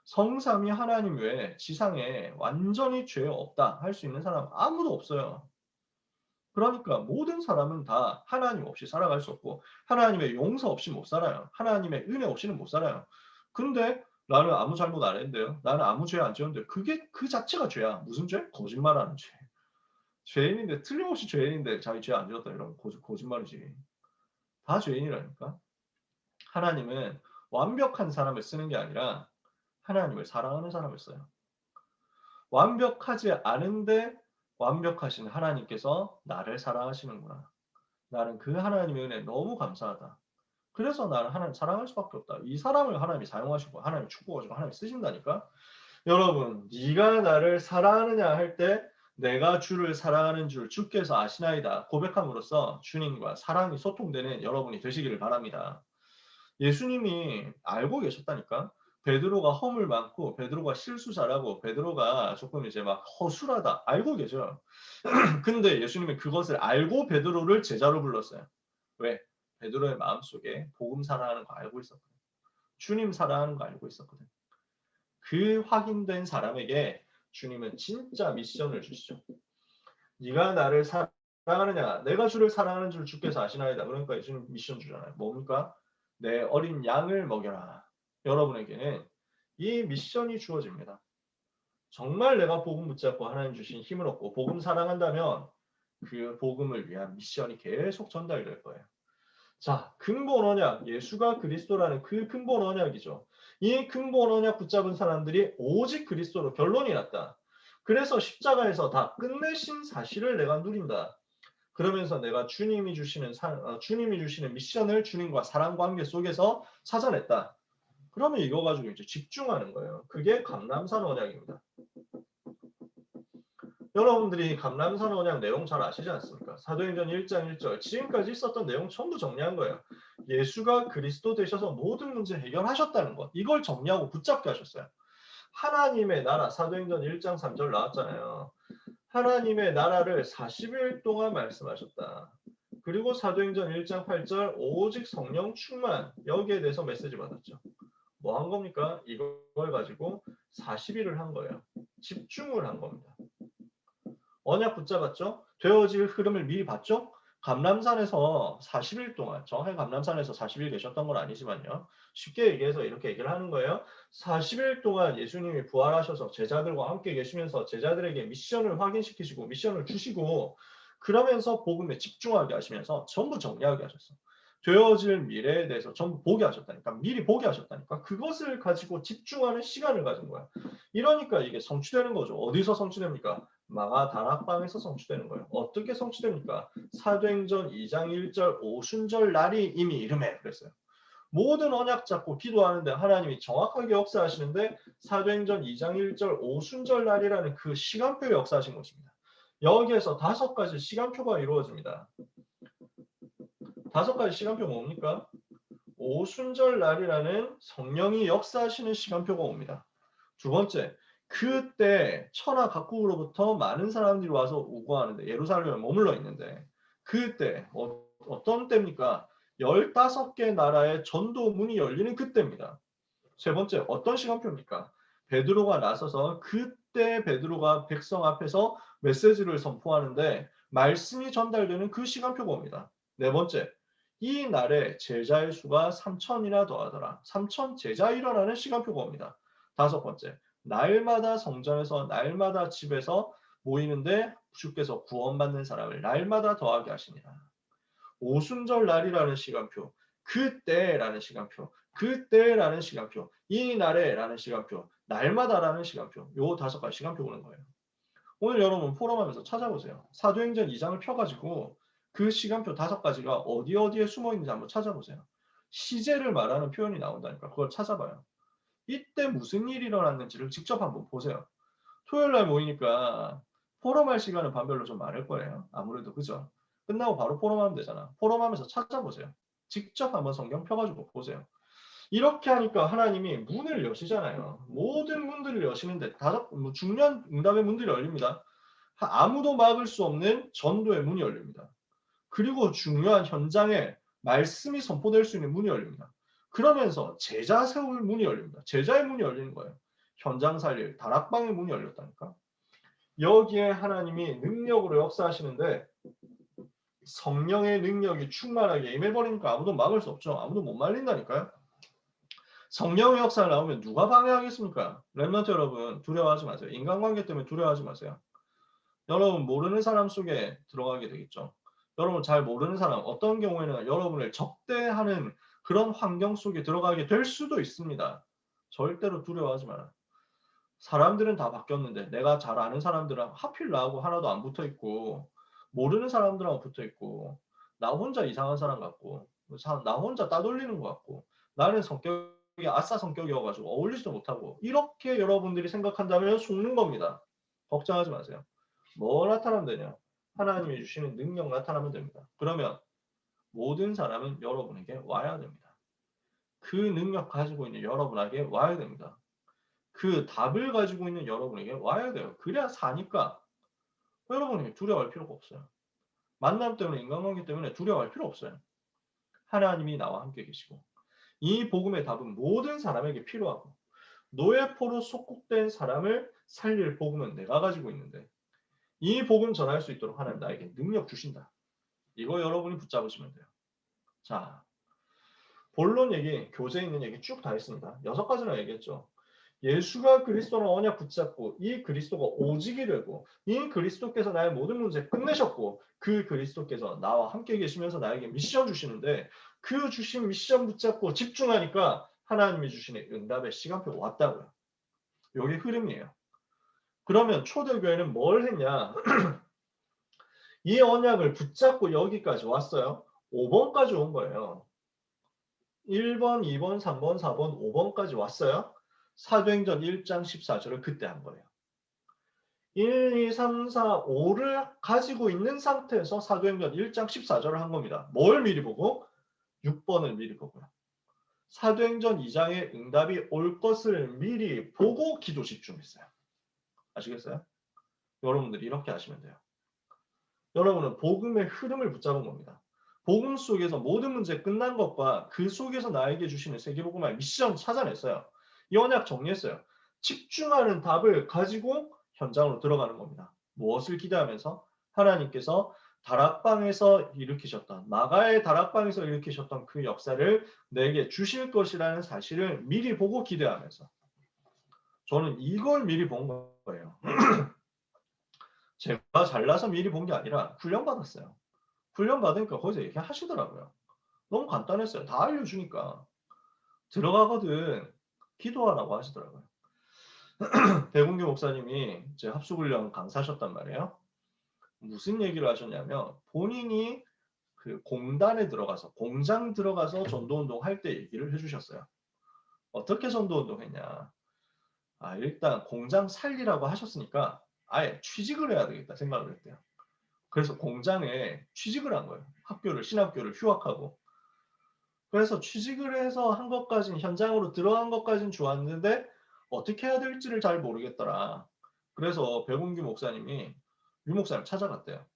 성삼위 하나님 외에 지상에 완전히 죄 없다 할 수 있는 사람 아무도 없어요. 그러니까 모든 사람은 다 하나님 없이 살아갈 수 없고 하나님의 용서 없이 못 살아요. 하나님의 은혜 없이는 못 살아요. 근데 나는 아무 잘못 안 했는데요. 나는 아무 죄 안 지었는데 그게 그 자체가 죄야. 무슨 죄? 거짓말하는 죄. 죄인인데 틀림없이 죄인인데 자기 죄 안 지었다 이러면 거짓말이지. 다 죄인이라니까. 하나님은 완벽한 사람을 쓰는 게 아니라 하나님을 사랑하는 사람을 써요. 완벽하지 않은데 완벽하신 하나님께서 나를 사랑하시는구나. 나는 그 하나님의 은혜에 너무 감사하다. 그래서 나는 하나님 사랑할 수밖에 없다. 이 사람을 하나님이 사용하시고 하나님이 축복하시고 하나님이 쓰신다니까. 여러분, 네가 나를 사랑하느냐 할 때 내가 주를 사랑하는 줄 주께서 아시나이다 고백함으로써 주님과 사랑이 소통되는 여러분이 되시기를 바랍니다. 예수님이 알고 계셨다니까. 베드로가 허물 많고 베드로가 실수 잘하고 베드로가 조금 이제 막 허술하다 알고 계셔요. 근데 예수님은 그것을 알고 베드로를 제자로 불렀어요. 왜? 베드로의 마음속에 복음 사랑하는 거 알고 있었거든. 주님 사랑하는 거 알고 있었거든. 그 확인된 사람에게 주님은 진짜 미션을 주시죠. 네가 나를 사랑하느냐? 내가 주를 사랑하는 줄 주께서 아시나이다. 그러니까 예수님 미션 주잖아요. 뭡니까? 내 어린 양을 먹여라. 여러분에게는 이 미션이 주어집니다. 정말 내가 복음 붙잡고 하나님 주신 힘을 얻고 복음 사랑한다면 그 복음을 위한 미션이 계속 전달될 거예요. 자, 근본 언약, 예수가 그리스도라는 그 근본 언약이죠. 이 근본 언약 붙잡은 사람들이 오직 그리스도로 결론이 났다. 그래서 십자가에서 다 끝내신 사실을 내가 누린다. 그러면서 내가 주님이 주시는 미션을 주님과 사랑 관계 속에서 찾아냈다. 그러면 이거 가지고 이제 집중하는 거예요. 그게 감람산 언약입니다. 여러분들이 감람산 언약 내용 잘 아시지 않습니까? 사도행전 1장 1절 지금까지 있었던 내용 전부 정리한 거예요. 예수가 그리스도 되셔서 모든 문제 해결하셨다는 것. 이걸 정리하고 붙잡게 하셨어요. 하나님의 나라 사도행전 1장 3절 나왔잖아요. 하나님의 나라를 40일 동안 말씀하셨다. 그리고 사도행전 1장 8절 오직 성령 충만 여기에 대해서 메시지 받았죠. 뭐 한 겁니까? 이걸 가지고 40일을 한 거예요. 집중을 한 겁니다. 언약 붙잡았죠? 되어질 흐름을 미리 봤죠? 감람산에서 40일 동안 정확하게 감람산에서 40일 계셨던 건 아니지만요. 쉽게 얘기해서 이렇게 얘기를 하는 거예요. 40일 동안 예수님이 부활하셔서 제자들과 함께 계시면서 제자들에게 미션을 확인시키시고 미션을 주시고 그러면서 복음에 집중하게 하시면서 전부 정리하게 하셨어요. 되어질 미래에 대해서 전부 보게 하셨다니까. 미리 보게 하셨다니까. 그것을 가지고 집중하는 시간을 가진 거야. 이러니까 이게 성취되는 거죠. 어디서 성취됩니까? 마가다락방에서 성취되는 거예요. 어떻게 성취됩니까? 사도행전 2장 1절 오순절 날이 이미 이름에 그랬어요. 모든 언약 잡고 기도하는데 하나님이 정확하게 역사하시는데 사도행전 2장 1절 오순절 날이라는 그 시간표에 역사하신 것입니다. 여기에서 5가지 시간표가 이루어집니다. 5가지 시간표 뭡니까? 오순절 날이라는 성령이 역사하시는 시간표가 옵니다. 두 번째, 그때 천하 각국으로부터 많은 사람들이 와서 우거하는데, 예루살렘에 머물러 있는데, 그때 어떤 때입니까? 15개 나라의 전도 문이 열리는 그때입니다. 세 번째, 어떤 시간표입니까? 베드로가 나서서 그때 베드로가 백성 앞에서 메시지를 선포하는데 말씀이 전달되는 그 시간표가 옵니다. 네 번째, 이 날에 제자의 수가 3,000이나 더하더라. 3,000 제자 일어나는 시간표가 옵니다. 다섯 번째, 날마다 성전에서 날마다 집에서 모이는데 주께서 구원받는 사람을 날마다 더하게 하시니라. 오순절 날이라는 시간표, 그때라는 시간표, 그때라는 시간표, 이 날에라는 시간표, 날마다라는 시간표, 요 5가지 시간표 오는 거예요. 오늘 여러분 포럼하면서 찾아보세요. 사도행전 2장을 펴가지고 그 시간표 5가지가 어디에 숨어 있는지 한번 찾아보세요. 시제를 말하는 표현이 나온다니까 그걸 찾아봐요. 이때 무슨 일이 일어났는지를 직접 한번 보세요. 토요일 날 모이니까 포럼할 시간은 반별로 좀 많을 거예요. 아무래도 그죠? 끝나고 바로 포럼하면 되잖아. 포럼하면서 찾아보세요. 직접 한번 성경 펴가지고 보세요. 이렇게 하니까 하나님이 문을 여시잖아요. 모든 문들을 여시는데 중요한 응답의 문들이 열립니다. 아무도 막을 수 없는 전도의 문이 열립니다. 그리고 중요한 현장에 말씀이 선포될 수 있는 문이 열립니다. 그러면서 제자 세울 문이 열립니다. 제자의 문이 열리는 거예요. 현장 살릴 다락방의 문이 열렸다니까. 여기에 하나님이 능력으로 역사하시는데 성령의 능력이 충만하게 임해버리니까 아무도 막을 수 없죠. 아무도 못 말린다니까요. 성령의 역사를 나오면 누가 방해하겠습니까? 렘넌트 여러분 두려워하지 마세요. 인간관계 때문에 두려워하지 마세요. 여러분 모르는 사람 속에 들어가게 되겠죠. 여러분 잘 모르는 사람 어떤 경우에는 여러분을 적대하는 그런 환경 속에 들어가게 될 수도 있습니다. 절대로 두려워하지 마라. 사람들은 다 바뀌었는데 내가 잘 아는 사람들은 하필 나하고 하나도 안 붙어있고 모르는 사람들하고 붙어있고 나 혼자 이상한 사람 같고 나 혼자 따돌리는 것 같고 나는 성격이 아싸 성격이어가지고 어울리지도 못하고 이렇게 여러분들이 생각한다면 속는 겁니다. 걱정하지 마세요. 뭐 나타나면 되냐? 하나님이 주시는 능력 나타나면 됩니다. 그러면 모든 사람은 여러분에게 와야 됩니다. 그 능력 가지고 있는 여러분에게 와야 됩니다. 그 답을 가지고 있는 여러분에게 와야 돼요. 그래야 사니까 여러분이 두려워할 필요가 없어요. 만남 때문에 인간관계 때문에 두려워할 필요 없어요. 하나님이 나와 함께 계시고 이 복음의 답은 모든 사람에게 필요하고 노예포로 속국된 사람을 살릴 복음은 내가 가지고 있는데 이 복음 전할 수 있도록 하나님 나에게 능력 주신다. 이거 여러분이 붙잡으시면 돼요. 자, 본론 얘기, 교재에 있는 얘기 쭉 다 했습니다. 6가지나 얘기했죠. 예수가 그리스도는 언약 붙잡고 이 그리스도가 오직이 되고 이 그리스도께서 나의 모든 문제 끝내셨고 그 그리스도께서 나와 함께 계시면서 나에게 미션 주시는데 그 주신 미션 붙잡고 집중하니까 하나님이 주시는 응답의 시간표가 왔다고요. 이게 흐름이에요. 그러면 초대교회는 뭘 했냐? 이 언약을 붙잡고 여기까지 왔어요. 5번까지 온 거예요. 1번, 2번, 3번, 4번, 5번까지 왔어요. 사도행전 1장 14절을 그때 한 거예요. 1, 2, 3, 4, 5를 가지고 있는 상태에서 사도행전 1장 14절을 한 겁니다. 뭘 미리 보고? 6번을 미리 보고요. 사도행전 2장의 응답이 올 것을 미리 보고 기도 집중했어요. 아시겠어요? 여러분들이 이렇게 하시면 돼요. 여러분은 복음의 흐름을 붙잡은 겁니다. 복음 속에서 모든 문제 끝난 것과 그 속에서 나에게 주시는 세계복음의 미션 찾아냈어요. 이 언약 정리했어요. 집중하는 답을 가지고 현장으로 들어가는 겁니다. 무엇을 기대하면서? 하나님께서 다락방에서 일으키셨던 마가의 다락방에서 일으키셨던 그 역사를 내게 주실 것이라는 사실을 미리 보고 기대하면서 저는 이걸 미리 본 거예요. 제가 잘나서 미리 본 게 아니라 훈련받았어요. 훈련받으니까 거기서 얘기하시더라고요. 너무 간단했어요. 다 알려주니까. 들어가거든 기도하라고 하시더라고요. 대군교 목사님이 제 합숙훈련 강사하셨단 말이에요. 무슨 얘기를 하셨냐면 본인이 그 공단에 들어가서 공장 들어가서 전도운동 할 때 얘기를 해주셨어요. 어떻게 전도운동 했냐. 일단 공장 살리라고 하셨으니까 아예 취직을 해야 되겠다 생각을 했대요. 그래서 공장에 취직을 한 거예요. 신학교를 휴학하고. 그래서 취직을 해서 한 것까지는 현장으로 들어간 것까지는 좋았는데 어떻게 해야 될지를 잘 모르겠더라. 그래서 백운규 목사님이 유 목사님 찾아갔대요.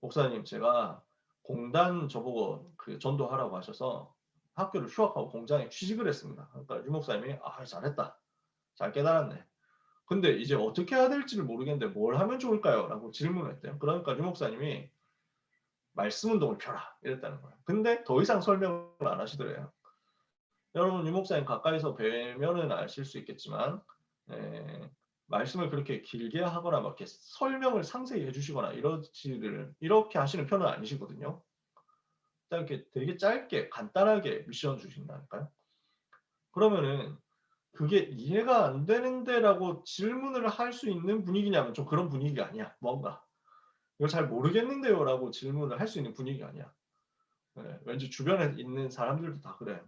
목사님, 제가 공단 저보고 그 전도하라고 하셔서 학교를 휴학하고 공장에 취직을 했습니다. 그러니까 유 목사님이 잘했다. 잘 깨달았네. 근데 이제 어떻게 해야 될지를 모르겠는데 뭘 하면 좋을까요? 라고 질문을 했대요. 그러니까 유 목사님이 말씀 운동을 펴라 이랬다는 거예요. 근데 더 이상 설명을 안 하시더래요. 여러분 유 목사님 가까이서 뵈면은 아실 수 있겠지만 말씀을 그렇게 길게 하거나 막 이렇게 설명을 상세히 해주시거나 이렇게 하시는 편은 아니시거든요. 이렇게 되게 짧게 간단하게 미션 주신다니까요. 그러면은 그게 이해가 안 되는데라고 질문을 할 수 있는 분위기냐면 좀 그런 분위기가 아니야. 뭔가 이거 잘 모르겠는데요라고 질문을 할 수 있는 분위기가 아니야. 왠지 주변에 있는 사람들도 다 그래.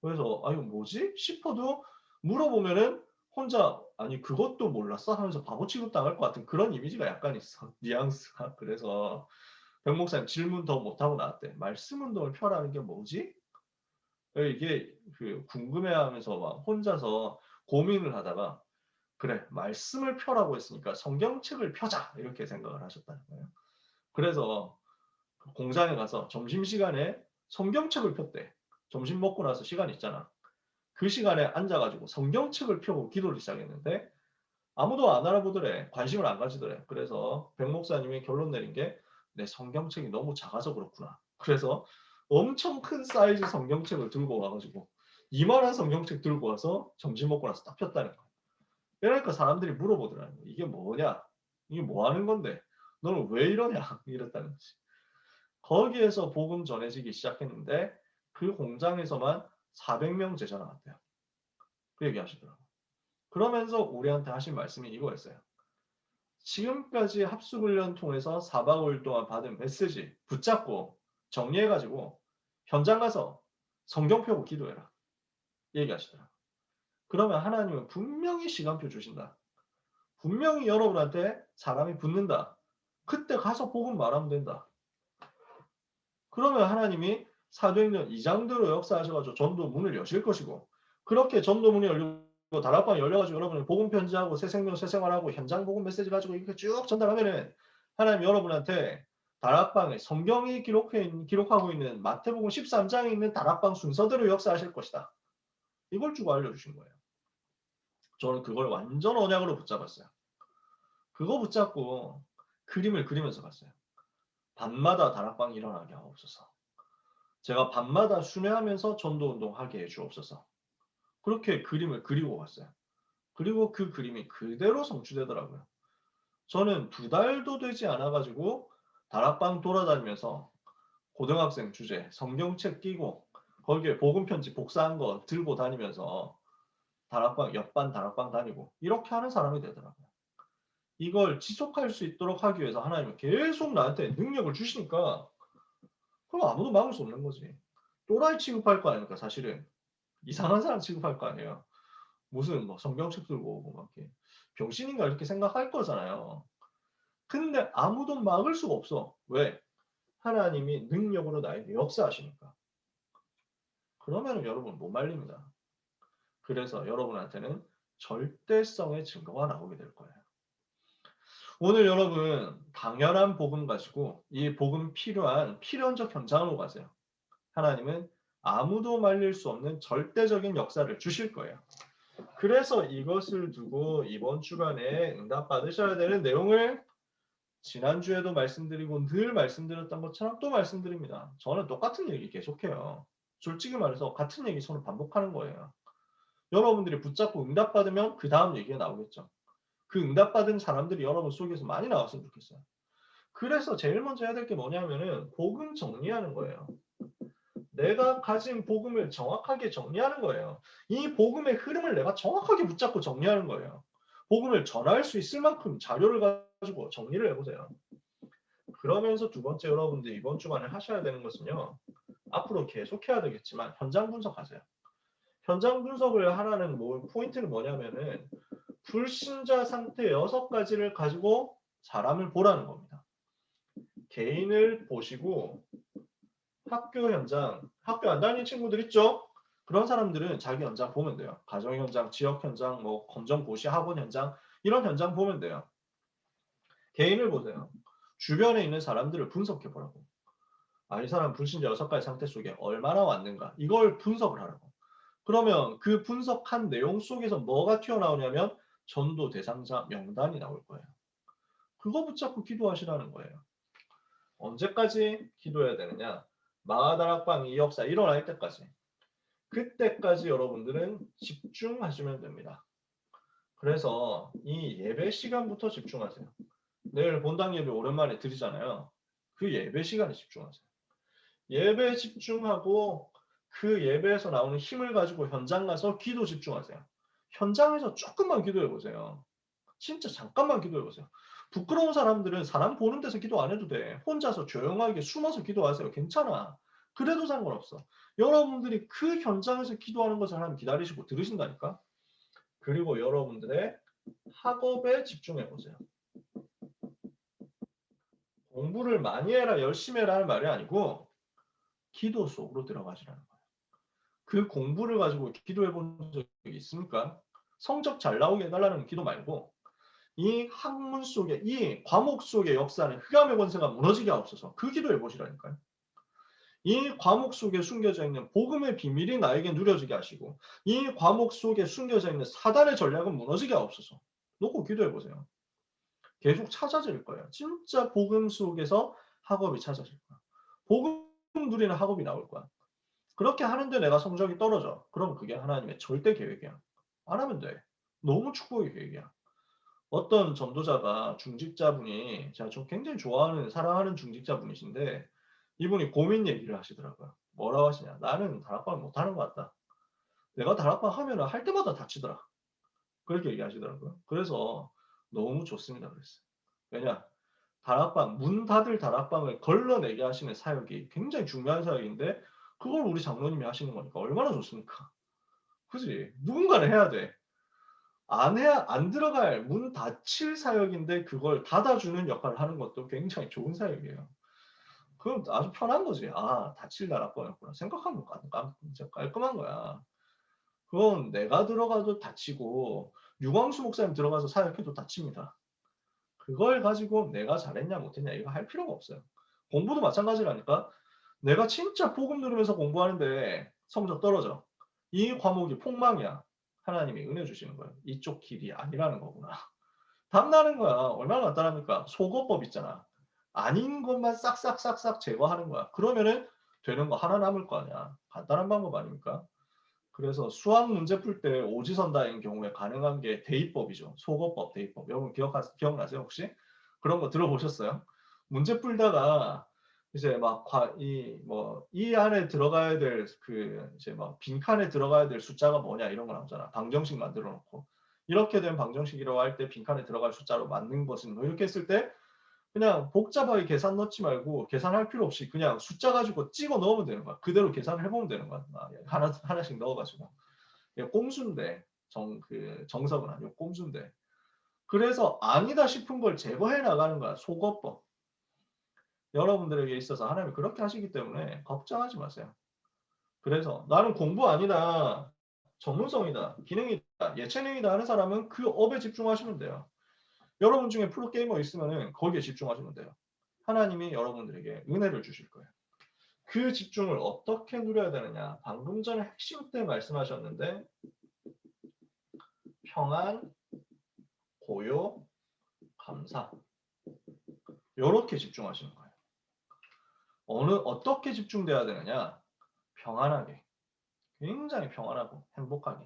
그래서 이거 뭐지 싶어도 물어보면은 혼자 아니 그것도 몰랐어 하면서 바보 취급 당할 것 같은 그런 이미지가 약간 있어. 뉘앙스가. 그래서 백 목사님 질문 더 못하고 나왔대. 말씀 운동을 펴라는 게 뭐지? 이게 궁금해하면서 막 혼자서 고민을 하다가 그래 말씀을 펴라고 했으니까 성경책을 펴자 이렇게 생각을 하셨다는 거예요. 그래서 공장에 가서 점심시간에 성경책을 폈대. 점심 먹고 나서 시간 있잖아. 그 시간에 앉아가지고 성경책을 펴고 기도를 시작했는데 아무도 안 알아보더래. 관심을 안 가지더래. 그래서 백 목사님이 결론 내린 게 내 성경책이 너무 작아서 그렇구나. 그래서 엄청 큰 사이즈 성경책을 들고 와가지고 이만한 성경책 들고 와서 점심 먹고 나서 딱 폈다는 거야. 그러니까 사람들이 물어보더라고요. 이게 뭐냐? 이게 뭐 하는 건데? 너는 왜 이러냐? 이랬다는 거지. 거기에서 복음 전해지기 시작했는데 그 공장에서만 400명 제자 나왔대요. 그 얘기 하시더라고요. 그러면서 우리한테 하신 말씀이 이거였어요. 지금까지 합숙훈련 통해서 4박 5일 동안 받은 메시지 붙잡고 정리해가지고 현장 가서 성경 펴고 기도해라. 얘기하시더라고요. 그러면 하나님은 분명히 시간표 주신다. 분명히 여러분한테 사람이 붙는다. 그때 가서 복음 말하면 된다. 그러면 하나님이 사도행전 2장대로 역사하셔가지고 전도 문을 여실 것이고 그렇게 전도 문이 열리고 다락방이 열려가지고 여러분이 복음 편지하고 새생명 새생활하고 현장 복음 메시지 가지고 이렇게 쭉 전달하면은 하나님 여러분한테 다락방에 성경이 기록하고 있는 마태복음 13장에 있는 다락방 순서대로 역사하실 것이다. 이걸 주고 알려주신 거예요. 저는 그걸 완전 언약으로 붙잡았어요. 그거 붙잡고 그림을 그리면서 갔어요. 밤마다 다락방이 일어나게 하옵소서. 제가 밤마다 순회하면서 전도운동 하게 해주옵소서. 그렇게 그림을 그리고 갔어요. 그리고 그 그림이 그대로 성취되더라고요. 저는 2달도 되지 않아가지고 다락방 돌아다니면서 고등학생 주제 성경책 끼고 거기에 복음편지 복사한 거 들고 다니면서 다락방 옆반 다락방 다니고 이렇게 하는 사람이 되더라고요. 이걸 지속할 수 있도록 하기 위해서 하나님은 계속 나한테 능력을 주시니까 그럼 아무도 막을 수 없는 거지. 또라이 취급할 거 아닙니까 사실은. 이상한 사람 취급할 거 아니에요. 무슨 성경책 들고 오고 막 이렇게 병신인가 이렇게 생각할 거잖아요. 근데 아무도 막을 수가 없어. 왜? 하나님이 능력으로 나에게 역사하시니까. 그러면 여러분 못 말립니다. 그래서 여러분한테는 절대성의 증거가 나오게 될 거예요. 오늘 여러분 당연한 복음 가지고 이 복음 필요한 필연적 현장으로 가세요. 하나님은 아무도 말릴 수 없는 절대적인 역사를 주실 거예요. 그래서 이것을 두고 이번 주간에 응답받으셔야 되는 내용을 지난주에도 말씀드리고 늘 말씀드렸던 것처럼 또 말씀드립니다. 저는 똑같은 얘기 계속해요. 솔직히 말해서 같은 얘기 저는 반복하는 거예요. 여러분들이 붙잡고 응답받으면 그 다음 얘기가 나오겠죠. 그 응답받은 사람들이 여러분 속에서 많이 나왔으면 좋겠어요. 그래서 제일 먼저 해야 될 게 뭐냐면은 복음 정리하는 거예요. 내가 가진 복음을 정확하게 정리하는 거예요. 이 복음의 흐름을 내가 정확하게 붙잡고 정리하는 거예요. 복음을 전할 수 있을 만큼 자료를 가지고 정리를 해보세요. 그러면서 두 번째 여러분들이 이번 주간에 하셔야 되는 것은요. 앞으로 계속 해야 되겠지만 현장 분석하세요. 현장 분석을 하라는 포인트는 뭐냐면은 불신자 상태 6가지를 가지고 사람을 보라는 겁니다. 개인을 보시고 학교 현장, 학교 안 다니는 친구들 있죠? 그런 사람들은 자기 현장 보면 돼요. 가정 현장, 지역 현장, 뭐 검정 고시 학원 현장 이런 현장 보면 돼요. 개인을 보세요. 주변에 있는 사람들을 분석해 보라고. 이 사람 불신자 6가지 상태 속에 얼마나 왔는가 이걸 분석을 하라고. 그러면 그 분석한 내용 속에서 뭐가 튀어나오냐면 전도 대상자 명단이 나올 거예요. 그거 붙잡고 기도하시라는 거예요. 언제까지 기도해야 되느냐? 마가다락방 이 역사 일어날 때까지. 그때까지 여러분들은 집중하시면 됩니다. 그래서 이 예배 시간부터 집중하세요. 내일 본당 예배 오랜만에 드리잖아요. 그 예배 시간에 집중하세요. 예배에 집중하고 그 예배에서 나오는 힘을 가지고 현장 가서 기도 집중하세요. 현장에서 조금만 기도해 보세요. 진짜 잠깐만 기도해 보세요. 부끄러운 사람들은 사람 보는 데서 기도 안 해도 돼. 혼자서 조용하게 숨어서 기도하세요. 괜찮아. 그래도 상관없어. 여러분들이 그 현장에서 기도하는 것을 하나님 기다리시고 들으신다니까. 그리고 여러분들의 학업에 집중해 보세요. 공부를 많이 해라, 열심히 해라 하는 말이 아니고 기도 속으로 들어가시라는 거예요. 그 공부를 가지고 기도해 본 적이 있습니까? 성적 잘 나오게 해달라는 기도 말고 이 학문 속에, 이 과목 속의 역사는 흑암의 권세가 무너지게 하옵소서. 그 기도해 보시라니까요. 이 과목 속에 숨겨져 있는 복음의 비밀이 나에게 누려지게 하시고 이 과목 속에 숨겨져 있는 사단의 전략은 무너지게 하옵소서. 놓고 기도해 보세요. 계속 찾아질 거예요. 진짜 복음 속에서 학업이 찾아질 거야. 복음 누리는 학업이 나올 거야. 그렇게 하는데 내가 성적이 떨어져. 그럼 그게 하나님의 절대 계획이야. 안 하면 돼. 너무 축복의 계획이야. 어떤 전도자가 중직자분이 제가 좀 굉장히 좋아하는 사랑하는 중직자분이신데 이분이 고민 얘기를 하시더라고요. 뭐라고 하시냐. 나는 다락방을 못하는 것 같다. 내가 다락방 하면 할 때마다 다치더라. 그렇게 얘기하시더라고요. 그래서 너무 좋습니다. 그랬어요. 왜냐? 다락방, 문 닫을 다락방을 걸러내게 하시는 사역이 굉장히 중요한 사역인데 그걸 우리 장로님이 하시는 거니까 얼마나 좋습니까? 그지? 누군가는 해야 돼. 안 들어갈 문 닫힐 사역인데 그걸 닫아주는 역할을 하는 것도 굉장히 좋은 사역이에요. 그럼 아주 편한 거지. 닫힐 다락방이었구나. 생각하면 진짜 깔끔한 거야. 그건 내가 들어가도 닫히고 유광수 목사님 들어가서 사역해도 닫힙니다. 그걸 가지고 내가 잘했냐 못했냐 이거 할 필요가 없어요. 공부도 마찬가지라니까. 내가 진짜 복음 누리면서 공부하는데 성적 떨어져. 이 과목이 폭망이야. 하나님이 은혜 주시는 거예요. 이쪽 길이 아니라는 거구나. 답나는 거야. 얼마나 간단합니까? 속어법 있잖아. 아닌 것만 싹싹싹싹 제거하는 거야. 그러면은 되는 거 하나 남을 거 아니야. 간단한 방법 아닙니까? 그래서 수학 문제 풀 때 오지선다인 경우에 가능한 게 대입법이죠. 속어법, 대입법. 여러분 기억나세요 혹시? 그런 거 들어보셨어요? 문제 풀다가 이제 막 이 안에 들어가야 될 이제 막 빈칸에 들어가야 될 숫자가 뭐냐 이런 거 나오잖아. 방정식 만들어 놓고 이렇게 된 방정식이라고 할 때 빈칸에 들어갈 숫자로 맞는 것은 뭐 이렇게 했을 때 그냥 복잡하게 계산 넣지 말고 계산할 필요 없이 그냥 숫자 가지고 찍어 넣으면 되는 거야. 그대로 계산을 해보면 되는 거야. 하나씩 넣어가지고. 꼼수인데 정석은 아니고 꼼수인데. 그래서 아니다 싶은 걸 제거해 나가는 거야. 속어법. 여러분들에게 있어서 하나님이 그렇게 하시기 때문에 걱정하지 마세요. 그래서 나는 공부 아니다. 전문성이다. 기능이다. 예체능이다 하는 사람은 그 업에 집중하시면 돼요. 여러분 중에 프로게이머 있으면 거기에 집중하시면 돼요. 하나님이 여러분들에게 은혜를 주실 거예요. 그 집중을 어떻게 누려야 되느냐. 방금 전에 핵심 때 말씀하셨는데 평안, 고요, 감사. 이렇게 집중하시는 거예요. 어떻게 집중돼야 되느냐. 평안하게, 굉장히 평안하고 행복하게,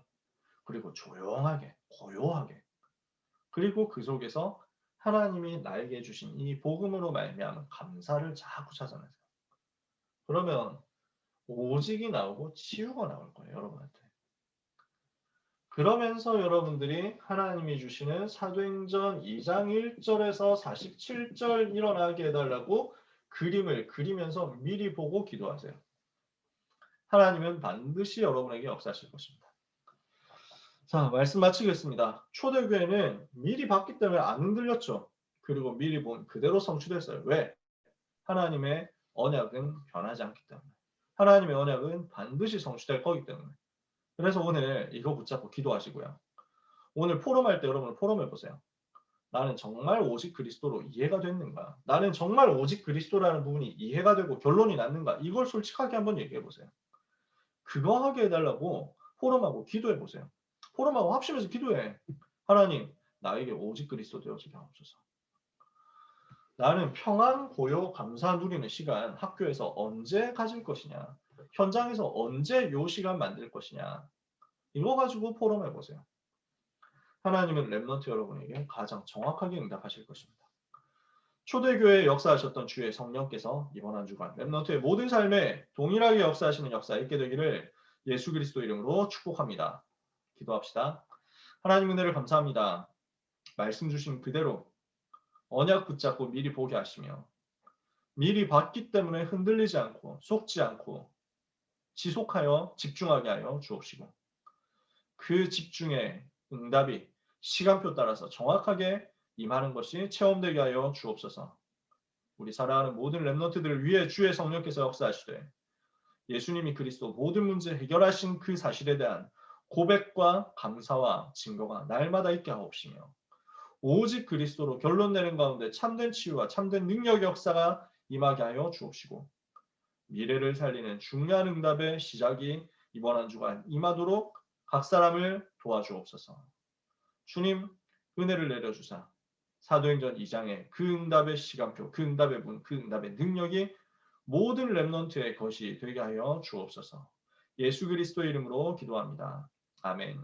그리고 조용하게, 고요하게, 그리고 그 속에서 하나님이 나에게 주신 이 복음으로 말미암은 감사를 자꾸 찾아내세요. 그러면 오직이 나오고 치유가 나올 거예요. 여러분한테. 그러면서 여러분들이 하나님이 주시는 사도행전 2장 1절에서 47절 일어나게 해달라고 그림을 그리면서 미리 보고 기도하세요. 하나님은 반드시 여러분에게 역사하실 것입니다. 자, 말씀 마치겠습니다. 초대교회는 미리 봤기 때문에 안 흔들렸죠. 그리고 미리 본 그대로 성취됐어요. 왜? 하나님의 언약은 변하지 않기 때문에. 하나님의 언약은 반드시 성취될 거기 때문에. 그래서 오늘 이거 붙잡고 기도하시고요. 오늘 포럼할 때 여러분 포럼해 보세요. 나는 정말 오직 그리스도로 이해가 됐는가? 나는 정말 오직 그리스도라는 부분이 이해가 되고 결론이 났는가? 이걸 솔직하게 한번 얘기해 보세요. 그거 하게 해달라고 포럼하고 기도해 보세요. 포럼하고 합심해서 기도해. 하나님, 나에게 오직 그리스도 되어지게 하옵소서. 나는 평안, 고요, 감사 누리는 시간 학교에서 언제 가질 것이냐? 현장에서 언제 요 시간 만들 것이냐? 이거 가지고 포럼해 보세요. 하나님은 렘넌트 여러분에게 가장 정확하게 응답하실 것입니다. 초대교회에 역사하셨던 주의 성령께서 이번 한 주간 렘넌트의 모든 삶에 동일하게 역사하시는 역사 있게 되기를 예수 그리스도 이름으로 축복합니다. 기도합시다. 하나님 은혜를 감사합니다. 말씀 주신 그대로 언약 붙잡고 미리 보게 하시며 미리 봤기 때문에 흔들리지 않고 속지 않고 지속하여 집중하게 하여 주옵시고 그 집중의 응답이 시간표 따라서 정확하게 임하는 것이 체험되게 하여 주옵소서. 우리 사랑하는 모든 렘넌트들을 위해 주의 성령께서 역사하시되 예수님이 그리스도 모든 문제 해결하신 그 사실에 대한 고백과 감사와 증거가 날마다 있게 하옵시며 오직 그리스도로 결론 내는 가운데 참된 치유와 참된 능력의 역사가 임하게 하여 주옵시고 미래를 살리는 중요한 응답의 시작이 이번 한 주간 임하도록 각 사람을 도와주옵소서. 주님 은혜를 내려주사 사도행전 2장의 그 응답의 시간표, 그 응답의 문, 그 응답의 능력이 모든 렘넌트의 것이 되게 하여 주옵소서. 예수 그리스도의 이름으로 기도합니다. 아멘.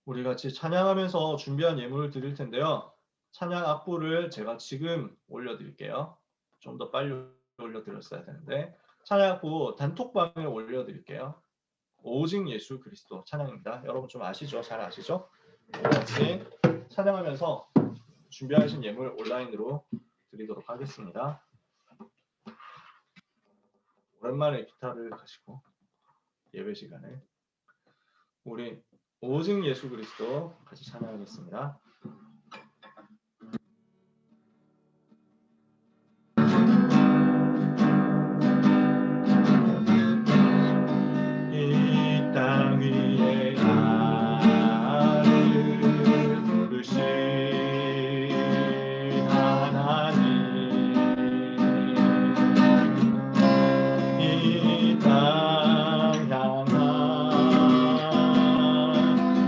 우리 같이 찬양하면서 준비한 예물을 드릴 텐데요. 찬양 악보를 제가 지금 올려드릴게요. 좀 더 빨리 올려드렸어야 되는데 찬양 악보 단톡방에 올려드릴게요. 오직 예수 그리스도 찬양입니다. 여러분 좀 아시죠? 잘 아시죠? 같이 찬양하면서 준비하신 예물 온라인으로 드리도록 하겠습니다. 오랜만에 기타를 가지고 예배 시간에 우리 오직 예수 그리스도 같이 찬양하겠습니다. 이 땅 위에 나를 부르신 하나님 이 땅 향한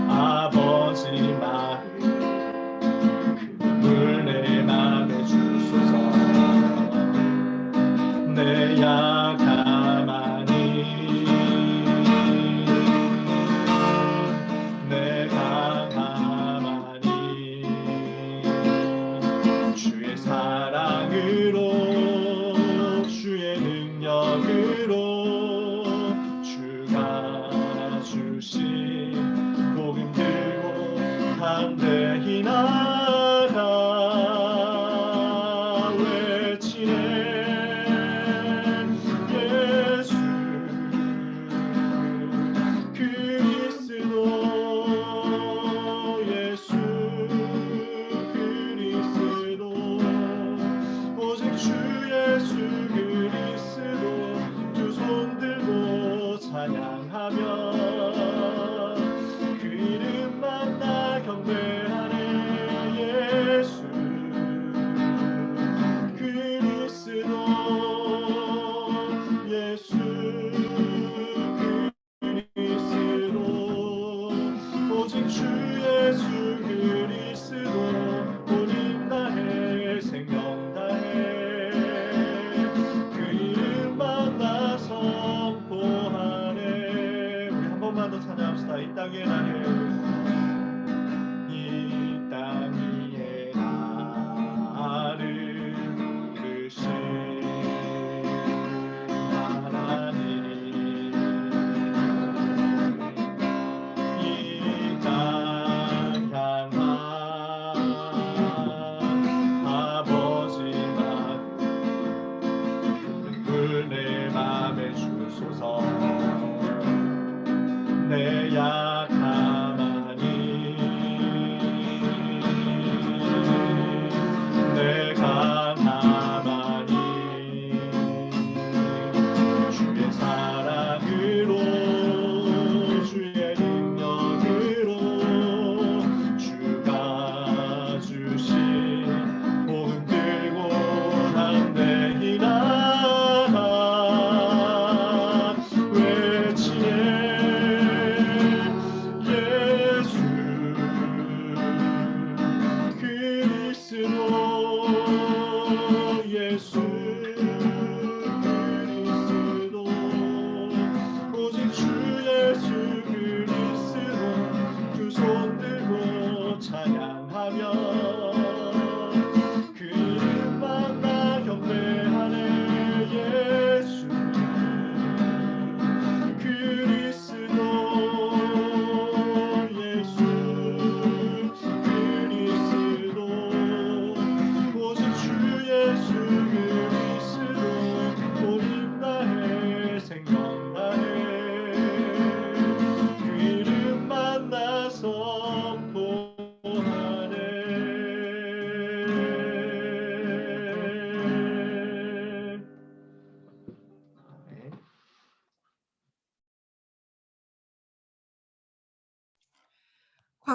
아버지 마음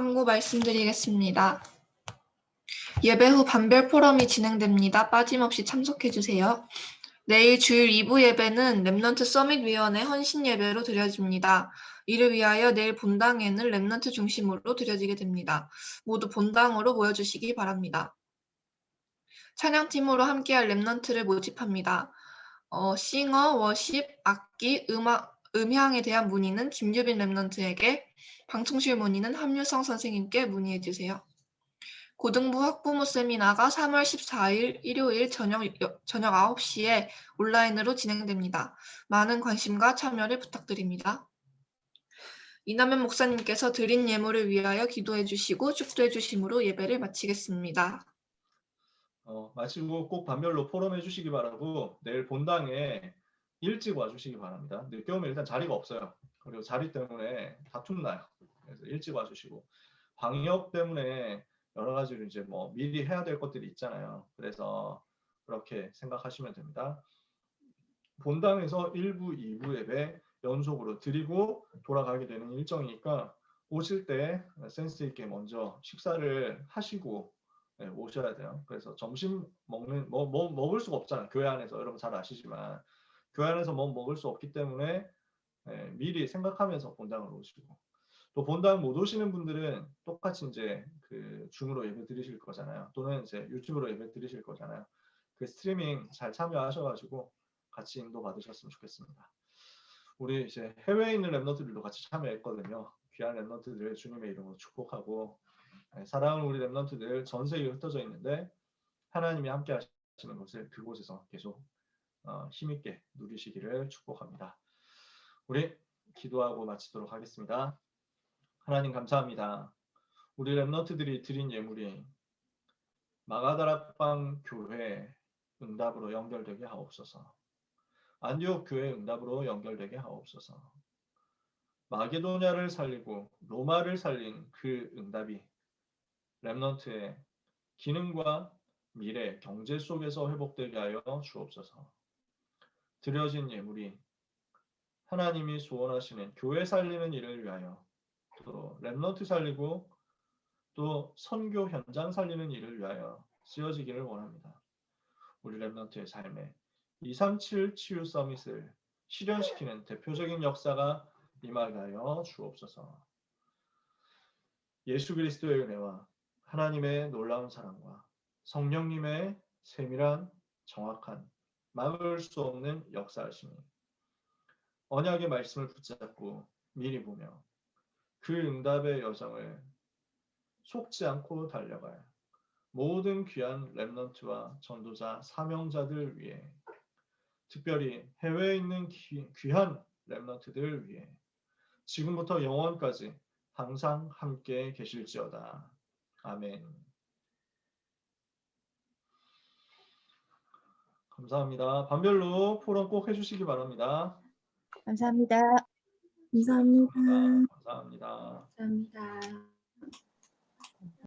강구 말씀드리겠습니다. 예배 후 반별 포럼이 진행됩니다. 빠짐없이 참석해 주세요. 내일 주일 2부 예배는 렘넌트 서밋 위원회 헌신 예배로 드려집니다. 이를 위하여 내일 본당에는 렘넌트 중심으로 드려지게 됩니다. 모두 본당으로 모여주시기 바랍니다. 찬양팀으로 함께할 렘넌트를 모집합니다. 싱어, 워십, 악기, 음향에 대한 문의는 김유빈 렘넌트에게, 방통실 문의는 함유성 선생님께 문의해 주세요. 고등부 학부모 세미나가 3월 14일 일요일 저녁 9시에 온라인으로 진행됩니다. 많은 관심과 참여를 부탁드립니다. 이남현 목사님께서 드린 예물을 위하여 기도해 주시고 축도해 주심으로 예배를 마치겠습니다. 마치고 꼭 반별로 포럼해 주시기 바라고 내일 본당에 일찍 와주시기 바랍니다. 늦게 오면 일단 자리가 없어요. 그리고 자리 때문에 다툼 나요. 그래서 일찍 와주시고 방역 때문에 여러 가지로 이제 뭐 미리 해야 될 것들이 있잖아요. 그래서 그렇게 생각하시면 됩니다. 본당에서 1부, 2부 예배 연속으로 드리고 돌아가게 되는 일정이니까 오실 때 센스 있게 먼저 식사를 하시고 오셔야 돼요. 그래서 점심 먹는 뭐 먹을 수가 없잖아요. 교회 안에서 여러분 잘 아시지만 교회 안에서 뭐 먹을 수 없기 때문에 미리 생각하면서 본당을 오시고, 또 본당 못 오시는 분들은 똑같이 이제 그 줌으로 예배 드리실 거잖아요. 또는 이제 유튜브로 예배 드리실 거잖아요. 그 스트리밍 잘 참여하셔가지고 같이 인도 받으셨으면 좋겠습니다. 우리 이제 해외에 있는 렘넌트들도 같이 참여했거든요. 귀한 렘넌트들 주님의 이름으로 축복하고, 사랑하는 우리 렘넌트들 전 세계에 흩어져 있는데 하나님이 함께 하시는 것을 그곳에서 계속 힘있게 누리시기를 축복합니다. 우리 기도하고 마치도록 하겠습니다. 하나님 감사합니다. 우리 렘넌트들이 드린 예물이 마가다락방 교회 응답으로 연결되게 하옵소서. 안디옥 교회 응답으로 연결되게 하옵소서. 마게도냐를 살리고 로마를 살린 그 응답이 렘넌트의 기능과 미래, 경제 속에서 회복되게 하여 주옵소서. 드려진 예물이 하나님이 소원하시는 교회 살리는 일을 위하여, 또 렘넌트 살리고 또 선교 현장 살리는 일을 위하여 쓰여지기를 원합니다. 우리 렘넌트의 삶에 237 치유 서밋을 실현시키는 대표적인 역사가 임하게 하여 주옵소서. 예수 그리스도의 은혜와 하나님의 놀라운 사랑과 성령님의 세밀한 정확한 막을 수 없는 역사하심이 언약의 말씀을 붙잡고 미리 보며 그 응답의 여정을 속지 않고 달려갈 모든 귀한 렘넌트와 전도자 사명자들 위해, 특별히 해외에 있는 귀한 렘넌트들 위해 지금부터 영원까지 항상 함께 계실지어다. 아멘. 감사합니다. 반별로 포럼 꼭 해주시기 바랍니다. 감사합니다. 감사합니다. 감사합니다. 감사합니다.